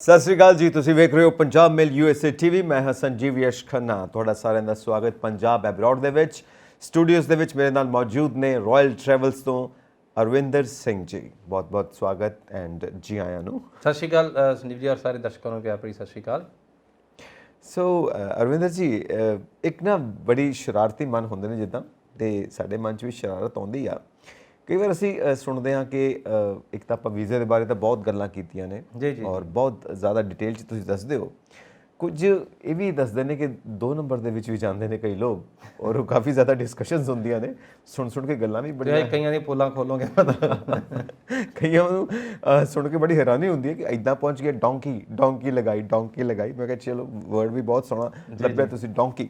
ਸਤਿ ਸ਼੍ਰੀ ਅਕਾਲ ਜੀ। ਤੁਸੀਂ ਵੇਖ ਰਹੇ ਹੋ ਪੰਜਾਬ ਮੇਲ USA TV। ਮੈਂ ਹਾਂ ਸੰਜੀਵ ਯਸ਼ ਖੰਨਾ। ਤੁਹਾਡਾ ਸਾਰਿਆਂ ਦਾ ਸਵਾਗਤ ਪੰਜਾਬ ਐਬਰੋਡ ਦੇ ਵਿੱਚ। ਸਟੂਡੀਓਜ਼ ਦੇ ਵਿੱਚ ਮੇਰੇ ਨਾਲ ਮੌਜੂਦ ਨੇ ਰਾਇਲ ਟਰੈਵਲਸ ਤੋਂ ਅਰਵਿੰਦਰ ਸਿੰਘ ਜੀ। ਬਹੁਤ ਬਹੁਤ ਸਵਾਗਤ ਐਂਡ ਜੀ ਆਇਆਂ ਨੂੰ। ਸਤਿ ਸ਼੍ਰੀ ਅਕਾਲ ਸੰਜੀਵ ਜੀ ਔਰ ਸਾਰੇ ਦਰਸ਼ਕਾਂ ਨੂੰ ਪਿਆਰ ਭਰੀ ਸਤਿ ਸ਼੍ਰੀ ਅਕਾਲ। ਸੋ ਅਰਵਿੰਦਰ ਜੀ, ਇੱਕ ਨਾ ਬੜੀ ਸ਼ਰਾਰਤੀ ਮਨ ਹੁੰਦੇ ਨੇ ਜਿੱਦਾਂ, ਤੇ ਸਾਡੇ ਮਨ 'ਚ ਵੀ ਸ਼ਰਾਰਤ ਆਉਂਦੀ ਆ। ਕਈ ਵਾਰ ਅਸੀਂ ਸੁਣਦੇ ਹਾਂ ਕਿ ਇੱਕ ਤਾਂ ਆਪਾਂ ਵੀਜ਼ੇ ਦੇ ਬਾਰੇ ਤਾਂ ਬਹੁਤ ਗੱਲਾਂ ਕੀਤੀਆਂ ਨੇ ਜੀ ਔਰ ਬਹੁਤ ਜ਼ਿਆਦਾ ਡਿਟੇਲ 'ਚ ਤੁਸੀਂ ਦੱਸਦੇ ਹੋ। ਕੁਝ ਇਹ ਵੀ ਦੱਸਦੇ ਨੇ ਕਿ 2 ਨੰਬਰ ਦੇ ਵਿੱਚ ਵੀ ਜਾਂਦੇ ਨੇ ਕਈ ਲੋਕ ਔਰ ਕਾਫੀ ਜ਼ਿਆਦਾ ਡਿਸਕਸ਼ਨਸ ਹੁੰਦੀਆਂ ਨੇ। ਸੁਣ ਕੇ ਗੱਲਾਂ ਵੀ ਬੜੀਆਂ, ਕਈਆਂ ਦੀ ਪੋਲਾਂ ਖੋਲੋਗੇ ਪਤਾ ਕਈਆਂ ਨੂੰ ਸੁਣ ਕੇ ਬੜੀ ਹੈਰਾਨੀ ਹੁੰਦੀ ਹੈ ਕਿ ਇੱਦਾਂ ਪਹੁੰਚ ਗਏ ਡੋਂਕੀ ਲਗਾਈ। ਮੈਂ ਕਿਹਾ ਚਲੋ ਵਰਡ ਵੀ ਬਹੁਤ ਸੋਹਣਾ ਲੱਭਿਆ ਤੁਸੀਂ, ਡੋਂਕੀ।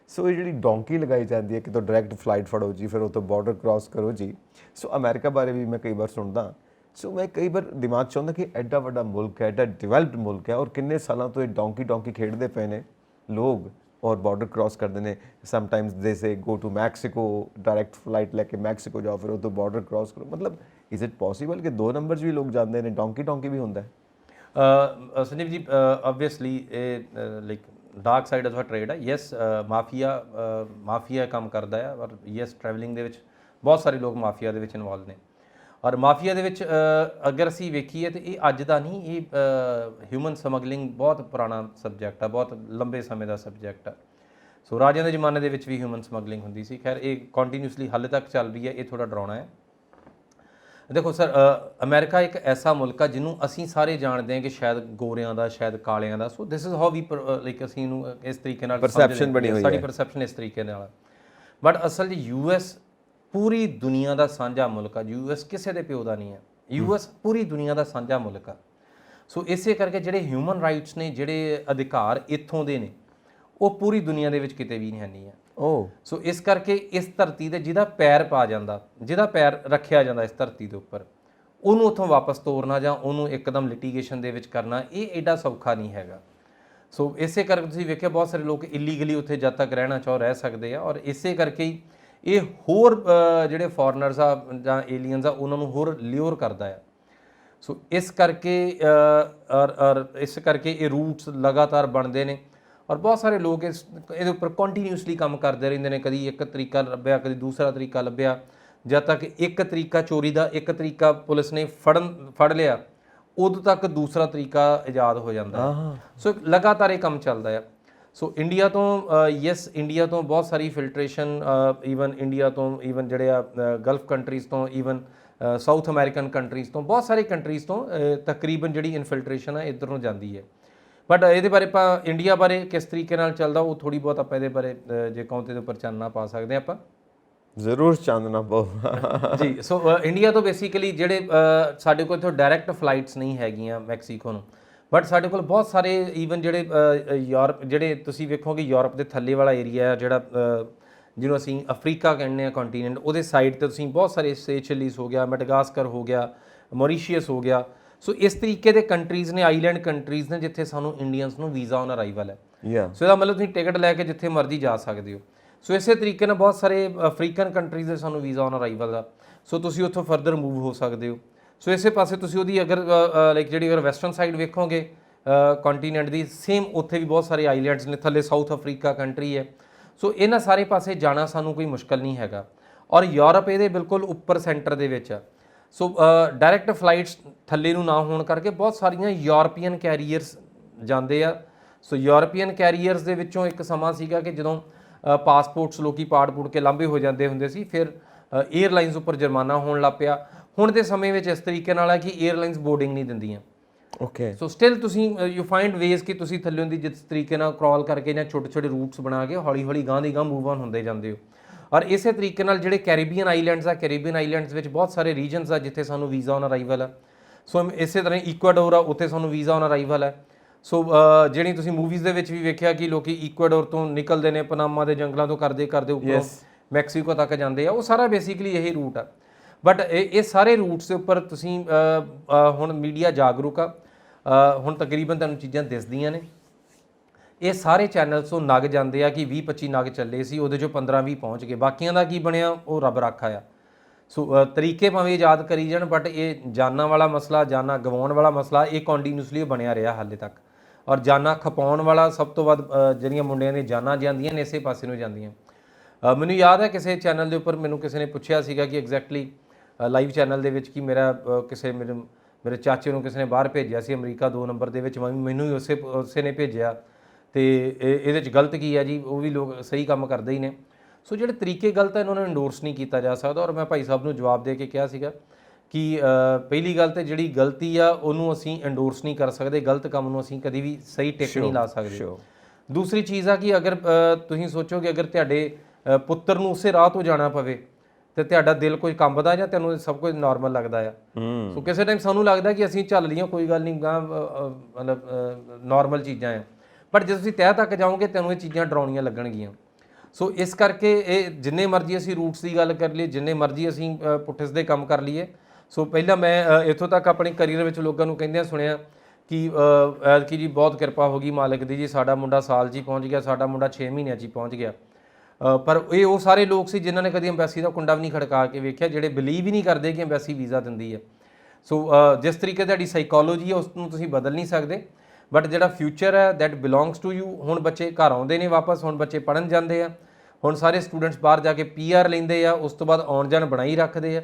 ਸੋ ਇਹ ਜਿਹੜੀ ਡੋਂਕੀ ਲਗਾਈ ਜਾਂਦੀ ਹੈ ਕਿ ਤੋਂ ਡਾਇਰੈਕਟ ਫਲਾਈਟ ਫੜੋ ਜੀ, ਫਿਰ ਉਹ ਤੋਂ ਬਾਰਡਰ ਕ੍ਰਾਸ ਕਰੋ ਜੀ। ਸੋ ਅਮਰੀਕਾ ਬਾਰੇ ਵੀ ਮੈਂ ਕਈ ਵਾਰ ਸੁਣਦਾ। ਸੋ ਮੈਂ ਕਈ ਵਾਰ ਦਿਮਾਗ 'ਚ ਆਉਂਦਾ ਕਿ ਐਡਾ ਵੱਡਾ ਮੁਲਕ ਹੈ, ਐਡਾ ਡਿਵੈਲਪਡ ਮੁਲਕ ਹੈ, ਔਰ ਕਿੰਨੇ ਸਾਲਾਂ ਤੋਂ ਇਹ ਡੋਂਕੀ ਖੇਡਦੇ ਪਏ ਨੇ ਲੋਕ ਔਰ ਬਾਰਡਰ ਕ੍ਰਾਸ ਕਰਦੇ ਨੇ। Sometimes they say go to Mexico, direct flight ਲੈ ਕੇ ਮੈਕਸੀਕੋ ਜਾਓ, ਫਿਰ ਉਹ ਤੋਂ ਬਾਰਡਰ ਕ੍ਰਾਸ ਕਰੋ। ਮਤਲਬ ਇਜ਼ ਇਟ ਪੋਸੀਬਲ ਕਿ 2 ਨੰਬਰ 'ਚ ਵੀ ਲੋਕ ਜਾਂਦੇ ਨੇ, ਡੋਂਕੀ ਵੀ ਹੁੰਦਾ ਹੈ? ਸੰਜੀਵ ਜੀ, ਆਬਵੀਅਸਲੀ ਇਹ like dark side of trade ਹੈ। ਯੈਸ, ਮਾਫੀਆ ਕੰਮ ਕਰਦਾ ਹੈ, ਔਰ ਯੈਸ ਟਰੈਵਲਿੰਗ ਦੇ ਵਿੱਚ ਬਹੁਤ ਸਾਰੇ ਲੋਕ ਮਾਫੀਆ ਦੇ ਵਿੱਚ ਇਨਵੋਲਵ ਨੇ। ਔਰ ਮਾਫੀਆ ਦੇ ਵਿੱਚ ਅਗਰ ਅਸੀਂ ਵੇਖੀਏ ਤਾਂ ਇਹ ਅੱਜ ਦਾ ਨਹੀਂ, ਇਹ ਹਿਊਮਨ ਸਮਗਲਿੰਗ ਬਹੁਤ ਪੁਰਾਣਾ ਸਬਜੈਕਟ ਆ, ਬਹੁਤ ਲੰਬੇ ਸਮੇਂ ਦਾ ਸਬਜੈਕਟ ਆ। ਸੋ ਰਾਜਿਆਂ ਦੇ ਜ਼ਮਾਨੇ ਦੇ ਵਿੱਚ ਵੀ ਹਿਊਮਨ ਸਮਗਲਿੰਗ ਹੁੰਦੀ ਸੀ। ਖੈਰ ਇਹ ਕੰਟੀਨਿਊਸਲੀ ਹਾਲੇ ਤੱਕ ਚੱਲ ਰਹੀ ਹੈ, ਇਹ ਥੋੜ੍ਹਾ ਡਰਾਉਣਾ ਹੈ। ਦੇਖੋ ਸਰ, ਅਮਰੀਕਾ ਇੱਕ ਐਸਾ ਮੁਲਕ ਆ ਜਿਹਨੂੰ ਅਸੀਂ ਸਾਰੇ ਜਾਣਦੇ ਹਾਂ ਕਿ ਸ਼ਾਇਦ ਗੋਰਿਆਂ ਦਾ, ਸ਼ਾਇਦ ਕਾਲਿਆਂ ਦਾ। So this is how we like ਅਸੀਂ ਇਹਨੂੰ ਇਸ ਤਰੀਕੇ ਨਾਲ ਪਰਸੈਪਸ਼ਨ ਬਣੀ ਹੋਈ ਹੈ, ਸਾਡੀ ਪਰਸੈਪਸ਼ਨ ਇਸ ਤਰੀਕੇ ਨਾਲ। ਬਟ ਅਸਲ 'ਚ US ਪੂਰੀ ਦੁਨੀਆ ਦਾ ਸਾਂਝਾ ਮੁਲਕ ਆ। US ਕਿਸੇ ਦੇ ਪਿਓ ਦਾ ਨਹੀਂ ਹੈ। US ਪੂਰੀ ਦੁਨੀਆ ਦਾ ਸਾਂਝਾ ਮੁਲਕ ਆ। ਸੋ ਇਸੇ ਕਰਕੇ ਜਿਹੜੇ ਹਿਊਮਨ ਰਾਈਟਸ ਨੇ, ਜਿਹੜੇ ਅਧਿਕਾਰ ਇੱਥੋਂ ਦੇ ਨੇ, ਉਹ ਪੂਰੀ ਦੁਨੀਆ ਦੇ ਵਿੱਚ ਕਿਤੇ ਵੀ ਨਹੀਂ ਹੈ। ਸੋ ਇਸ ਕਰਕੇ ਇਸ ਧਰਤੀ ਤੇ ਜਿਹਦਾ ਪੈਰ ਪਾ ਜਾਂਦਾ, ਜਿਹਦਾ ਪੈਰ ਰੱਖਿਆ ਜਾਂਦਾ ਇਸ ਧਰਤੀ ਦੇ ਉੱਪਰ, ਉਹਨੂੰ ਉੱਥੋਂ ਵਾਪਸ ਤੋਰਨਾ ਜਾਂ ਉਹਨੂੰ ਇੱਕਦਮ ਲਿਟੀਗੇਸ਼ਨ ਦੇ ਵਿੱਚ ਕਰਨਾ, ਇਹ ਐਡਾ ਸੌਖਾ ਨਹੀਂ ਹੈਗਾ। ਸੋ ਇਸੇ ਕਰਕੇ ਤੁਸੀਂ ਵੇਖਿਆ ਬਹੁਤ ਸਾਰੇ ਲੋਕ ਇਲੀਗਲੀ ਉੱਥੇ ਜਦ ਤੱਕ ਰਹਿਣਾ ਚਾਹੋ ਰਹਿ ਸਕਦੇ ਆ। ਔਰ ਇਸੇ ਕਰਕੇ ਹੀ ਇਹ ਹੋਰ ਜਿਹੜੇ ਫੋਰਨਰਸ ਆ ਜਾਂ ਏਲੀਅਨਸ ਆ ਉਹਨਾਂ ਨੂੰ ਹੋਰ ਲਿਓਰ ਕਰਦਾ ਆ। ਸੋ ਇਸ ਕਰਕੇ ਇਹ ਰੂਟਸ ਲਗਾਤਾਰ ਬਣਦੇ ਨੇ ਔਰ ਬਹੁਤ ਸਾਰੇ ਲੋਕ ਇਹਦੇ ਉੱਪਰ ਕੰਟੀਨਿਊਸਲੀ ਕੰਮ ਕਰਦੇ ਰਹਿੰਦੇ ਨੇ। ਕਦੀ ਇੱਕ ਤਰੀਕਾ ਲੱਭਿਆ, ਕਦੀ ਦੂਸਰਾ ਤਰੀਕਾ ਲੱਭਿਆ, ਜਦ ਤੱਕ ਇੱਕ ਤਰੀਕਾ ਚੋਰੀ ਦਾ, ਇੱਕ ਤਰੀਕਾ ਪੁਲਿਸ ਨੇ ਫੜ ਲਿਆ, ਉਦੋਂ ਤੱਕ ਦੂਸਰਾ ਤਰੀਕਾ ਇਜਾਦ ਹੋ ਜਾਂਦਾ। ਸੋ ਲਗਾਤਾਰ ਇਹ ਕੰਮ ਚੱਲਦਾ ਆ। ਸੋ ਇੰਡੀਆ ਤੋਂ ਇੰਡੀਆ ਤੋਂ ਬਹੁਤ ਸਾਰੀ ਫਿਲਟਰੇਸ਼ਨ, ਈਵਨ ਇੰਡੀਆ ਤੋਂ, ਈਵਨ ਜਿਹੜੇ ਆ ਗਲਫ ਕੰਟਰੀਜ਼ ਤੋਂ, ਈਵਨ ਸਾਊਥ ਅਮਰੀਕਨ ਕੰਟਰੀਜ਼ ਤੋਂ, ਬਹੁਤ ਸਾਰੀ ਕੰਟਰੀਜ਼ ਤੋਂ ਤਕਰੀਬਨ ਜਿਹੜੀ ਇਨਫਿਲਟਰੇਸ਼ਨ ਆ ਇੱਧਰ ਨੂੰ ਜਾਂਦੀ ਹੈ। ਬਟ ਇਹਦੇ ਬਾਰੇ ਆਪਾਂ ਇੰਡੀਆ ਬਾਰੇ ਕਿਸ ਤਰੀਕੇ ਨਾਲ ਚੱਲਦਾ ਉਹ ਥੋੜ੍ਹੀ ਬਹੁਤ ਆਪਾਂ ਇਹਦੇ ਬਾਰੇ ਜੇ ਕਹੋ ਤੇ ਇਹਦੇ ਉੱਪਰ ਚਾਨਣਾ ਪਾ ਸਕਦੇ ਆਪਾਂ। ਜ਼ਰੂਰ ਚਾਨਣਾ ਪਾਓ ਜੀ। ਸੋ ਇੰਡੀਆ ਤੋਂ ਬੇਸਿਕਲੀ ਜਿਹੜੇ ਸਾਡੇ ਕੋਲ ਇੱਥੋਂ ਡਾਇਰੈਕਟ ਫਲਾਈਟਸ ਨਹੀਂ ਹੈਗੀਆਂ ਮੈਕਸੀਕੋ ਨੂੰ, ਬਟ ਸਾਡੇ ਕੋਲ ਬਹੁਤ ਸਾਰੇ ਈਵਨ ਜਿਹੜੇ ਯੂਰਪ, ਜਿਹੜੇ ਤੁਸੀਂ ਵੇਖੋਗੇ ਯੂਰਪ ਦੇ ਥੱਲੇ ਵਾਲਾ ਏਰੀਆ ਹੈ ਜਿਹੜਾ ਜਿਹਨੂੰ ਅਸੀਂ ਅਫਰੀਕਾ ਕਹਿੰਦੇ ਹਾਂ ਕੰਟੀਨੈਂਟ, ਉਹਦੇ ਸਾਈਡ 'ਤੇ ਤੁਸੀਂ ਬਹੁਤ ਸਾਰੇ ਸੇਚਲੀਜ਼ ਹੋ ਗਿਆ, ਮੈਡਗਾਸਕਰ ਹੋ ਗਿਆ, ਮੌਰੀਸ਼ੀਅਸ ਹੋ ਗਿਆ। ਸੋ ਇਸ ਤਰੀਕੇ ਦੇ ਕੰਟਰੀਜ਼ ਨੇ, ਆਈਲੈਂਡ ਕੰਟਰੀਜ਼ ਨੇ ਜਿੱਥੇ ਸਾਨੂੰ ਇੰਡੀਅਨਸ ਨੂੰ ਵੀਜ਼ਾ ਔਨ ਅਰਾਈਵਲ ਹੈ। ਸੋ ਇਹਦਾ ਮਤਲਬ ਤੁਸੀਂ ਟਿਕਟ ਲੈ ਕੇ ਜਿੱਥੇ ਮਰਜ਼ੀ ਜਾ ਸਕਦੇ ਹੋ। ਸੋ ਇਸੇ ਤਰੀਕੇ ਨਾਲ ਬਹੁਤ ਸਾਰੇ ਅਫਰੀਕਨ ਕੰਟਰੀਜ਼ ਦੇ ਸਾਨੂੰ ਵੀਜ਼ਾ ਔਨ ਅਰਾਈਵਲ ਦਾ। ਸੋ ਤੁਸੀਂ ਉੱਥੋਂ ਫਰਦਰ ਮੂਵ ਹੋ ਸਕਦੇ ਹੋ। ਸੋ ਇਸੇ ਪਾਸੇ ਤੁਸੀਂ ਉਹਦੀ ਅਗਰ ਲਾਈਕ ਜਿਹੜੀ ਅਗਰ ਵੈਸਟਰਨ ਸਾਈਡ ਵੇਖੋਗੇ ਕੰਟੀਨੈਂਟ ਦੀ, ਸੇਮ ਉੱਥੇ ਵੀ ਬਹੁਤ ਸਾਰੇ ਆਈਲੈਂਡਸ ਨੇ, ਥੱਲੇ ਸਾਊਥ ਅਫਰੀਕਾ ਕੰਟਰੀ ਹੈ। ਸੋ ਇਹਨਾਂ ਸਾਰੇ ਪਾਸੇ ਜਾਣਾ ਸਾਨੂੰ ਕੋਈ ਮੁਸ਼ਕਲ ਨਹੀਂ ਹੈਗਾ। ਔਰ ਯੂਰਪ ਇਹਦੇ ਬਿਲਕੁਲ ਉੱਪਰ ਸੈਂਟਰ ਦੇ ਵਿੱਚ ਆ। ਸੋ ਡਾਇਰੈਕਟ ਫਲਾਈਟਸ ਥੱਲੇ ਨੂੰ ਨਾ ਹੋਣ ਕਰਕੇ ਬਹੁਤ ਸਾਰੀਆਂ ਯੂਰਪੀਅਨ ਕੈਰੀਅਰਸ ਜਾਂਦੇ ਆ। ਸੋ ਯੂਰਪੀਅਨ ਕੈਰੀਅਰਸ ਦੇ ਵਿੱਚੋਂ ਇੱਕ ਸਮਾਂ ਸੀਗਾ ਕਿ ਜਦੋਂ ਪਾਸਪੋਰਟਸ ਲੋਕੀ ਪਾੜ ਕੇ ਲਾਂਭੇ ਹੋ ਜਾਂਦੇ ਹੁੰਦੇ ਸੀ, ਫਿਰ ਏਅਰਲਾਈਨਸ ਉੱਪਰ ਜੁਰਮਾਨਾ ਹੋਣ ਲੱਗ ਪਿਆ। ਹੁਣ ਦੇ ਸਮੇਂ ਵਿੱਚ ਇਸ ਤਰੀਕੇ ਨਾਲ ਹੈ ਕਿ ਏਅਰਲਾਈਨਸ ਬੋਰਡਿੰਗ ਨਹੀਂ ਦਿੰਦੀਆਂ। ਸੋ ਸਟਿਲ ਤੁਸੀਂ ਯੂ ਫਾਈਂਡ ਵੇਜ਼ ਕਿ ਤੁਸੀਂ ਥੱਲੇ ਦੀ ਜਿਸ ਤਰੀਕੇ ਨਾਲ ਕ੍ਰੋਲ ਕਰਕੇ ਜਾਂ ਛੋਟੇ ਰੂਟਸ ਬਣਾ ਕੇ ਹੌਲੀ ਗਾਂ ਦੀ ਗਾਂ ਮੂਵ ਆਨ ਹੁੰਦੇ ਜਾਂਦੇ ਹੋ। ਔਰ ਇਸੇ ਤਰੀਕੇ ਨਾਲ ਜਿਹੜੇ ਕੈਰੀਬੀਅਨ ਆਈਲੈਂਡਸ ਆ, ਕੈਰੀਬੀਅਨ ਆਈਲੈਂਡਸ ਵਿੱਚ ਬਹੁਤ ਸਾਰੇ ਰੀਜਨਸ ਆ ਜਿੱਥੇ ਸਾਨੂੰ ਵੀਜ਼ਾ ਔਨ ਅਰਾਈਵਲ ਆ। ਸੋ ਇਸੇ ਤਰ੍ਹਾਂ ਇਕੁਆਡੋਰ ਆ, ਉੱਥੇ ਸਾਨੂੰ ਵੀਜ਼ਾ ਔਨ ਅਰਾਈਵਲ ਹੈ। ਸੋ ਜਿਹੜੀ ਤੁਸੀਂ ਮੂਵੀਜ਼ ਦੇ ਵਿੱਚ ਵੀ ਵੇਖਿਆ ਕਿ ਲੋਕੀ ਇਕੁਆਡੋਰ ਤੋਂ ਨਿਕਲਦੇ ਨੇ, ਪਨਾਮਾ ਦੇ ਜੰਗਲਾਂ ਤੋਂ ਕਰਦੇ ਉੱਪਰੋਂ ਮੈਕਸੀਕੋ ਤੱਕ ਜਾਂਦੇ ਆ। ਉਹ ਸਾਰਾ ਬੇਸਿਕਲੀ ਇਹੀ ਰੂਟ ਆ। ਬਟ ਇਹ ਸਾਰੇ ਰੂਟਸ ਦੇ ਉੱਪਰ ਤੁਸੀਂ ਹੁਣ ਮੀਡੀਆ ਜਾਗਰੂਕ ਆ, ਹੁਣ ਤਕਰੀਬਨ ਤੁਹਾਨੂੰ ਚੀਜ਼ਾਂ ਦਿਸਦੀਆਂ ਨੇ। ਇਹ ਸਾਰੇ ਚੈਨਲਸ ਤੋਂ ਨਗ ਜਾਂਦੇ ਆ ਕਿ 20-25 ਨਗ ਚੱਲੇ ਸੀ, ਉਹਦੇ 'ਚੋਂ 15-20 ਪਹੁੰਚ ਗਏ, ਬਾਕੀਆਂ ਦਾ ਕੀ ਬਣਿਆ ਉਹ ਰੱਬ ਰਾਖਾ ਆ। ਸੋ ਤਰੀਕੇ ਭਾਵੇਂ ਇਜਾਦ ਕਰੀ ਜਾਣ, ਬਟ ਇਹ ਜਾਨਾਂ ਵਾਲਾ ਮਸਲਾ, ਜਾਨਾਂ ਗਵਾਉਣ ਵਾਲਾ ਮਸਲਾ, ਇਹ ਕੰਟੀਨਿਊਸਲੀ ਬਣਿਆ ਰਿਹਾ ਹਾਲੇ ਤੱਕ। ਔਰ ਜਾਨਾਂ ਖਪਾਉਣ ਵਾਲਾ ਸਭ ਤੋਂ ਵੱਧ ਜਿਹੜੀਆਂ ਮੁੰਡਿਆਂ ਦੀਆਂ ਜਾਨਾਂ ਜਾਂਦੀਆਂ ਨੇ ਇਸੇ ਪਾਸੇ ਨੂੰ ਜਾਂਦੀਆਂ। ਮੈਨੂੰ ਯਾਦ ਹੈ ਕਿਸੇ ਚੈਨਲ ਦੇ ਉੱਪਰ ਮੈਨੂੰ ਕਿਸੇ ਨੇ ਪੁੱਛਿਆ ਸੀਗਾ ਕਿ ਐਗਜ਼ੈਕਟਲੀ ਲਾਈਵ ਚੈਨਲ ਦੇ ਵਿੱਚ ਕਿ ਮੇਰਾ ਮੇਰੇ ਚਾਚੇ ਨੂੰ ਕਿਸੇ ਨੇ ਬਾਹਰ ਭੇਜਿਆ ਸੀ ਅਮਰੀਕਾ 2 ਨੰਬਰ ਦੇ ਵਿੱਚ, ਮੈਨੂੰ ਵੀ ਉਸੇ ਨੇ ਭੇਜਿਆ, ਤੇ ਇਹਦੇ 'ਚ ਗਲਤ ਕੀ ਹੈ ਜੀ? ਉਹ ਵੀ ਲੋਕ ਸਹੀ ਕੰਮ ਕਰਦੇ ਹੀ ਨੇ। ਸੋ ਜਿਹੜੇ ਤਰੀਕੇ ਗਲਤ ਹੈ ਇਹਨਾਂ ਨੂੰ ਇੰਡੋਰਸ ਨਹੀਂ ਕੀਤਾ ਜਾ ਸਕਦਾ। ਔਰ ਮੈਂ ਭਾਈ ਸਾਹਿਬ ਨੂੰ ਜਵਾਬ ਦੇ ਕੇ ਕਿਹਾ ਸੀਗਾ ਕਿ ਪਹਿਲੀ ਗੱਲ ਤੇ ਜਿਹੜੀ ਗਲਤੀ ਆ ਉਹਨੂੰ ਅਸੀਂ ਇੰਡੋਰਸ ਨਹੀਂ ਕਰ ਸਕਦੇ, ਗਲਤ ਕੰਮ ਨੂੰ ਅਸੀਂ ਕਦੀ ਵੀ ਸਹੀ ਟਿਕ ਨਹੀਂ ਲਾ ਸਕਦੇ। ਦੂਸਰੀ ਚੀਜ਼ ਆ ਕਿ ਅਗਰ ਤੁਸੀਂ ਸੋਚੋਗੇ ਅਗਰ ਤੁਹਾਡੇ ਪੁੱਤਰ ਨੂੰ ਉਸੇ ਰਾਹ ਤੋਂ ਜਾਣਾ ਪਵੇ ਤੇ ਤੁਹਾਡਾ ਦਿਲ ਕੋਈ ਕੰਬਦਾ ਜਾਂ ਤੁਹਾਨੂੰ ਸਭ ਕੁਝ ਨਾਰਮਲ ਲੱਗਦਾ ਆ? ਸੋ ਕਿਸੇ ਟਾਈਮ ਸਾਨੂੰ ਲੱਗਦਾ ਕਿ ਅਸੀਂ ਚੱਲ ਲਈਆਂ, ਕੋਈ ਗੱਲ ਨਹੀਂ, ਮਤਲਬ ਨਾਰਮਲ ਚੀਜ਼ਾਂ ਆ, ਬਟ ਜੇ ਤੁਸੀਂ ਤਹਿ ਤੱਕ ਜਾਓਗੇ ਤੁਹਾਨੂੰ ਇਹ ਚੀਜ਼ਾਂ ਡਰਾਉਣੀਆਂ ਲੱਗਣਗੀਆਂ। ਸੋ ਇਸ ਕਰਕੇ ਇਹ ਜਿੰਨੇ ਮਰਜ਼ੀ ਅਸੀਂ ਰੂਟਸ ਦੀ ਗੱਲ ਕਰ ਲਈਏ, ਜਿੰਨੇ ਮਰਜ਼ੀ ਅਸੀਂ ਪੁੱਠੇ ਸਿੱਧੇ ਕੰਮ ਕਰ ਲਈਏ। ਸੋ ਪਹਿਲਾਂ ਮੈਂ ਇੱਥੋਂ ਤੱਕ ਆਪਣੇ ਕਰੀਅਰ ਵਿੱਚ ਲੋਕਾਂ ਨੂੰ ਕਹਿੰਦਿਆਂ ਸੁਣਿਆ ਕਿ ਐਤਕੀ ਜੀ ਬਹੁਤ ਕਿਰਪਾ ਹੋ ਗਈ ਮਾਲਕ ਦੀ ਜੀ, ਸਾਡਾ ਮੁੰਡਾ ਸਾਲ 'ਚ ਹੀ ਪਹੁੰਚ ਗਿਆ, ਸਾਡਾ ਮੁੰਡਾ 6 ਮਹੀਨਿਆਂ 'ਚ ਹੀ ਪਹੁੰਚ ਗਿਆ। ਪਰ ਇਹ ਉਹ ਸਾਰੇ ਲੋਕ ਸੀ ਜਿਨ੍ਹਾਂ ਨੇ ਕਦੀ ਅੰਬੈਸੀ ਦਾ ਕੁੰਡਾ ਵੀ ਨਹੀਂ ਖੜਕਾ ਕੇ ਵੇਖਿਆ, ਜਿਹੜੇ ਬਿਲੀਵ ਹੀ ਨਹੀਂ ਕਰਦੇ ਕਿ ਅੰਬੈਸੀ ਵੀਜ਼ਾ ਦਿੰਦੀ ਹੈ। ਸੋ ਜਿਸ ਤਰੀਕੇ ਤੁਹਾਡੀ ਸਾਈਕੋਲੋਜੀ ਹੈ ਉਸ ਨੂੰ ਤੁਸੀਂ ਬਦਲ ਨਹੀਂ ਸਕਦੇ, ਬਟ ਜਿਹੜਾ ਫਿਊਚਰ ਹੈ ਦੈਟ ਬਿਲੋਂਗਸ ਟੂ ਯੂ। ਹੁਣ ਬੱਚੇ ਘਰ ਆਉਂਦੇ ਨੇ ਵਾਪਸ, ਹੁਣ ਬੱਚੇ ਪੜ੍ਹਨ ਜਾਂਦੇ ਆ, ਹੁਣ ਸਾਰੇ ਸਟੂਡੈਂਟਸ ਬਾਹਰ ਜਾ ਕੇ PR ਲੈਂਦੇ ਆ, ਉਸ ਤੋਂ ਬਾਅਦ ਆਉਣ ਜਾਣ ਬਣਾਈ ਰੱਖਦੇ ਆ।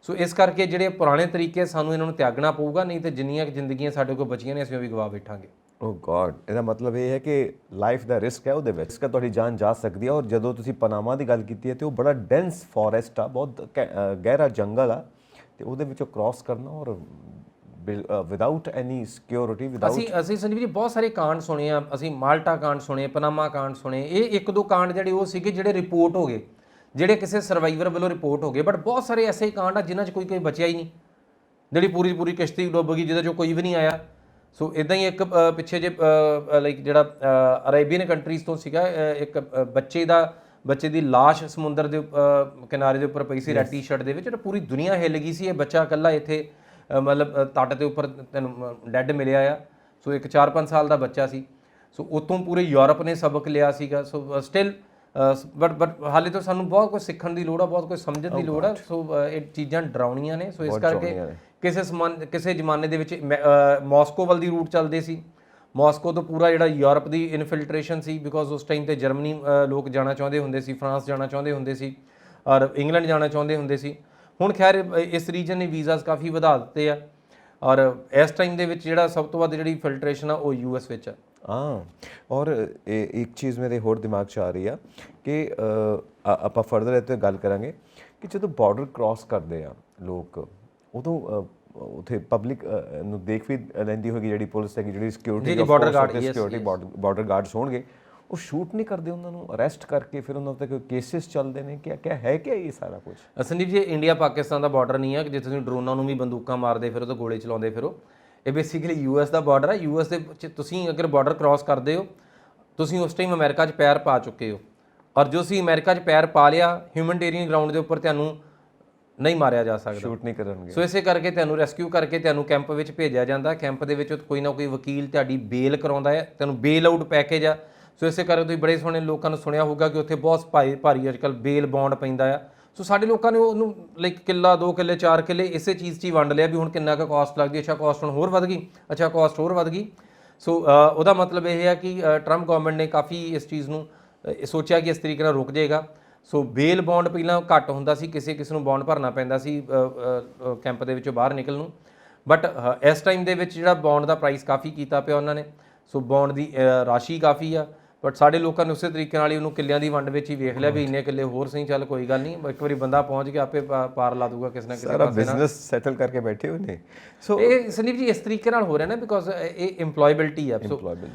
ਸੋ ਇਸ ਕਰਕੇ ਜਿਹੜੇ ਪੁਰਾਣੇ ਤਰੀਕੇ ਸਾਨੂੰ ਇਹਨਾਂ ਨੂੰ ਤਿਆਗਣਾ ਪਊਗਾ, ਨਹੀਂ ਤੇ ਜਿੰਨੀਆਂ ਜ਼ਿੰਦਗੀਆਂ ਸਾਡੇ ਕੋਲ ਬਚੀਆਂ ਨੇ ਅਸੀਂ ਉਹ ਵੀ ਗਵਾ ਬੈਠਾਂਗੇ। ਓ ਗॉड, ਇਹਦਾ ਮਤਲਬ ਇਹ ਹੈ ਕਿ ਲਾਈਫ ਦਾ ਰਿਸਕ ਹੈ, ਉਹਦੇ ਵਿੱਚ ਤੁਹਾਡੀ ਜਾਨ ਜਾ ਸਕਦੀ ਹੈ। ਔਰ ਜਦੋਂ ਤੁਸੀਂ ਪਨਾਮਾ ਦੀ ਗੱਲ ਕੀਤੀ ਹੈ ਤੇ ਉਹ ਬੜਾ ਡੈਂਸ ਫੋਰੈਸਟ ਆ, ਬਹੁਤ ਗਹਿਰਾ ਜੰਗਲ ਆ, ਤੇ ਉਹਦੇ ਵਿੱਚੋਂ ਕ੍ਰਾਸ ਕਰਨਾ ਔਰ ਵਿਦਆਊਟ ਐਨੀ ਸਿਕਿਉਰਿਟੀ ਅਸੀਂ ਸੰਜੀਵ ਜੀ ਬਹੁਤ ਸਾਰੇ ਕਾਂਡ ਸੁਣੇ ਆ, ਅਸੀਂ ਮਾਲਟਾ ਕਾਂਡ ਸੁਣੇ, ਪਨਾਮਾ ਕਾਂਡ ਸੁਣੇ। ਇਹ 1-2 ਕਾਂਡ ਜਿਹੜੇ ਉਹ ਸੀਗੇ ਜਿਹੜੇ ਰਿਪੋਰਟ ਹੋ ਗਏ, ਜਿਹੜੇ ਕਿਸੇ ਸਰਵਾਈਵਰ ਵੱਲੋਂ ਰਿਪੋਰਟ ਹੋ ਗਏ, ਬਟ ਬਹੁਤ ਸਾਰੇ ਐਸੇ ਕਾਂਡ ਆ ਜਿਨ੍ਹਾਂ 'ਚ ਕੋਈ ਬਚਿਆ ਹੀ ਨਹੀਂ, ਜਿਹੜੀ ਪੂਰੀ ਕਿਸ਼ਤੀ ਡੁੱਬ ਗਈ ਜਿਹਦੇ 'ਚੋਂ ਕੋਈ ਵੀ ਨਹੀਂ ਆਇਆ। ਸੋ ਇਦਾਂ ਹੀ ਇੱਕ ਪਿੱਛੇ ਜੇ ਲਾਈਕ ਜਿਹੜਾ ਅਰੇਬੀਅਨ ਕੰਟਰੀਜ਼ ਤੋਂ ਸੀਗਾ, ਇੱਕ ਬੱਚੇ ਦੀ ਲਾਸ਼ ਸਮੁੰਦਰ ਦੇ ਕਿਨਾਰੇ ਦੇ ਉੱਪਰ ਪਈ ਸੀ, ਰੈਡ ਟੀ-ਸ਼ਰਟ ਦੇ ਵਿੱਚ, ਪੂਰੀ ਦੁਨੀਆ ਹਿੱਲ ਗਈ ਸੀ। ਇਹ ਬੱਚਾ ਇਕੱਲਾ ਇੱਥੇ ਮਤਲਬ ਤੱਟ ਦੇ ਉੱਪਰ ਤੈਨੂੰ ਡੈੱਡ ਮਿਲਿਆ ਆ। ਸੋ ਇੱਕ 4-5 ਸਾਲ ਦਾ ਬੱਚਾ ਸੀ। ਸੋ ਉਤੋਂ ਪੂਰੇ ਯੂਰਪ ਨੇ ਸਬਕ ਲਿਆ ਸੀਗਾ। ਸੋ ਸਟਿਲ ਬਟ ਹਾਲੇ ਤੋਂ ਸਾਨੂੰ ਬਹੁਤ ਕੁਝ ਸਿੱਖਣ ਦੀ ਲੋੜ ਆ, ਬਹੁਤ ਕੁਝ ਸਮਝਣ ਦੀ ਲੋੜ ਆ। ਸੋ ਇਹ ਚੀਜ਼ਾਂ ਡਰਾਉਣੀਆਂ ਨੇ। ਸੋ ਇਸ ਕਰਕੇ ਕਿਸੇ ਜ਼ਮਾਨੇ ਦੇ ਵਿੱਚ ਮਾਸਕੋ ਵੱਲ ਦੀ ਰੂਟ ਚੱਲਦੇ ਸੀ, ਮਾਸਕੋ ਤੋਂ ਪੂਰਾ ਜਿਹੜਾ Europe the infiltration C, because ਉਸ ਟਾਈਮ ਤੇ ਜਰਮਨੀ ਲੋਕ ਜਾਣਾ ਚਾਹੁੰਦੇ ਹੁੰਦੇ ਸੀ, ਫਰਾਂਸ ਜਾਣਾ ਚਾਹੁੰਦੇ ਹੁੰਦੇ ਸੀ, ਔਰ ਇੰਗਲੈਂਡ ਜਾਣਾ ਚਾਹੁੰਦੇ ਹੁੰਦੇ ਸੀ। ਹੁਣ ਖੈਰ ਇਸ ਰੀਜਨ ਨੇ ਵੀਜ਼ਾਸ ਕਾਫੀ ਵਧਾ ਦਿੱਤੇ ਆ, ਔਰ ਇਸ ਟਾਈਮ ਦੇ ਵਿੱਚ ਜਿਹੜਾ ਸਭ ਤੋਂ ਵੱਧ ਜਿਹੜੀ ਫਿਲਟਰੇਸ਼ਨ ਆ ਉਹ US ਵਿੱਚ ਆ। ਔਰ ਇੱਕ ਚੀਜ਼ ਮੇਰੇ ਹੋਰ ਦਿਮਾਗ 'ਚ ਆ ਰਹੀ ਆ ਕਿ ਆਪਾਂ ਫਰਦਰ ਇੱਥੇ ਗੱਲ ਕਰਾਂਗੇ ਕਿ ਜਦੋਂ ਬਾਰਡਰ ਕ੍ਰਾਸ ਕਰਦੇ ਆ ਲੋਕ, ਉਦੋਂ ਉੱਥੇ ਪਬਲਿਕ ਨੂੰ ਦੇਖ ਵੀ ਲੈਂਦੀ ਹੋਏਗੀ, ਜਿਹੜੀ ਪੁਲਿਸ ਹੈਗੀ, ਜਿਹੜੀ ਸਿਕਿਉਰਿਟੀ ਬਾਰਡਰ ਗਾਰਡਸ ਹੋਣਗੇ, ਉਹ ਸ਼ੂਟ ਨਹੀਂ ਕਰਦੇ ਉਹਨਾਂ ਨੂੰ, ਅਰੈਸਟ ਕਰਕੇ ਫਿਰ ਉਹਨਾਂ ਉੱਤੇ ਕੋਈ ਕੇਸਿਸ ਚੱਲਦੇ ਨੇ? ਕਿਆ ਹੈ ਕਿ ਇਹ ਸਾਰਾ ਕੁਝ? ਸੰਦੀਪ ਜੀ, ਇੰਡੀਆ ਪਾਕਿਸਤਾਨ ਦਾ ਬਾਰਡਰ ਨਹੀਂ ਹੈ ਕਿ ਜਿੱਥੇ ਤੁਸੀਂ ਡਰੋਨਾਂ ਨੂੰ ਵੀ ਬੰਦੂਕਾਂ ਮਾਰਦੇ ਫਿਰੋ ਤੇ ਗੋਲੇ ਚਲਾਉਂਦੇ ਫਿਰੋ। ਇਹ ਬੇਸਿਕਲੀ US ਦਾ ਬਾਰਡਰ ਹੈ। US ਦੇ ਵਿੱਚ ਤੁਸੀਂ ਅਗਰ ਬਾਰਡਰ ਕ੍ਰਾਸ ਕਰਦੇ ਹੋ, ਤੁਸੀਂ ਉਸ ਟਾਈਮ ਅਮਰੀਕਾ 'ਚ ਪੈਰ ਪਾ ਚੁੱਕੇ ਹੋ, ਔਰ ਜੋ ਤੁਸੀਂ ਅਮਰੀਕਾ 'ਚ ਪੈਰ ਪਾ ਲਿਆ, ਹਿਊਮਨਟੇਰੀਅਨ ਗਰਾਊਂਡ ਦੇ ਉੱਪਰ ਤੁਹਾਨੂੰ ਨਹੀਂ ਮਾਰਿਆ ਜਾ ਸਕਦਾ, ਸ਼ੂਟ ਨਹੀਂ ਕਰਨਗੇ। ਸੋ ਇਸੇ ਕਰਕੇ ਤੁਹਾਨੂੰ ਰੈਸਕਿਊ ਕਰਕੇ ਤੁਹਾਨੂੰ ਕੈਂਪ ਵਿੱਚ ਭੇਜਿਆ ਜਾਂਦਾ। ਕੈਂਪ ਦੇ ਵਿੱਚ ਕੋਈ ਨਾ ਕੋਈ ਵਕੀਲ ਤੁਹਾਡੀ ਬੇਲ ਕਰਾਉਂਦਾ ਹੈ, ਤੁਹਾਨੂੰ ਬੇਲ ਆਊਟ ਪੈਕੇਜ ਆ। ਸੋ ਇਸੇ ਕਰਕੇ ਤੁਸੀਂ ਬੜੇ ਸੋਹਣੇ ਲੋਕਾਂ ਨੂੰ ਸੁਣਿਆ ਹੋਊਗਾ ਕਿ ਉੱਥੇ ਬਹੁਤ ਭਾਰੀ ਅੱਜ ਕੱਲ੍ਹ ਬੇਲ ਬੌਂਡ ਪੈਂਦਾ ਆ। ਸੋ ਸਾਡੇ ਲੋਕਾਂ ਨੇ ਉਹਨੂੰ ਲਾਈਕ ਕਿੱਲਾ 2 ਕਿੱਲੇ 4 ਕਿੱਲੇ ਇਸੇ ਚੀਜ਼ 'ਚ ਹੀ ਵੰਡ ਲਿਆ ਵੀ ਹੁਣ ਕਿੰਨਾ ਕੁ ਕਾਸਟ ਲੱਗਦੀ, ਅੱਛਾ ਕਾਸਟ ਹੁਣ ਹੋਰ ਵੱਧ ਗਈ, ਅੱਛਾ ਕਾਸਟ ਹੋਰ ਵੱਧ ਗਈ। ਸੋ ਉਹਦਾ ਮਤਲਬ ਇਹ ਹੈ ਕਿ ਟਰੰਪ ਗਵਰਨਮੈਂਟ ਨੇ ਕਾਫੀ ਇਸ ਚੀਜ਼ ਨੂੰ ਸੋਚਿਆ ਕਿ ਇਸ ਤਰੀਕੇ ਨਾਲ ਰੁਕ ਜਾਏਗਾ। ਸੋ ਬੇਲ ਬੌਂਡ ਪਹਿਲਾਂ ਘੱਟ ਹੁੰਦਾ ਸੀ, ਕਿਸੇ ਨੂੰ ਬੌਂਡ ਭਰਨਾ ਪੈਂਦਾ ਸੀ ਕੈਂਪ ਦੇ ਵਿੱਚੋਂ ਬਾਹਰ ਨਿਕਲਣ ਨੂੰ, ਬਟ ਇਸ ਟਾਈਮ ਦੇ ਵਿੱਚ ਜਿਹੜਾ ਬੌਂਡ ਦਾ ਪ੍ਰਾਈਸ ਕਾਫੀ ਕੀਤਾ ਪਿਆ ਉਹਨਾਂ ਨੇ। ਸੋ ਬੌਂਡ ਦੀ ਰਾਸ਼ੀ ਕਾਫੀ ਆ, ਬਟ ਸਾਡੇ ਲੋਕਾਂ ਨੇ ਉਸੇ ਤਰੀਕੇ ਨਾਲ ਹੀ ਉਹਨੂੰ ਕਿੱਲਿਆਂ ਦੀ ਵੰਡ ਵਿੱਚ ਹੀ ਵੇਖ ਲਿਆ ਵੀ ਇੰਨੇ ਕਿੱਲੇ ਹੋਰ ਸਹੀ, ਚੱਲ ਕੋਈ ਗੱਲ ਨਹੀਂ, ਇੱਕ ਵਾਰੀ ਬੰਦਾ ਪਹੁੰਚ ਗਿਆ ਆਪੇ ਪਾਰ ਲਾ ਦੂਗਾ ਕਿਸੇ ਨਾ ਕਿਸੇ ਸਾਰਾ ਬਿਜ਼ਨਸ ਸੈਟਲ ਕਰਕੇ ਬੈਠੇ ਹੋਏ ਨੇ। ਸੋ ਇਹ ਸੰਦੀਪ ਜੀ ਇਸ ਤਰੀਕੇ ਨਾਲ ਹੋ ਰਿਹਾ ਨਾ ਬਿਕੋਜ਼ ਇਹ ਇੰਪਲੋਏਬਿਲਟੀ ਆ। ਸੋ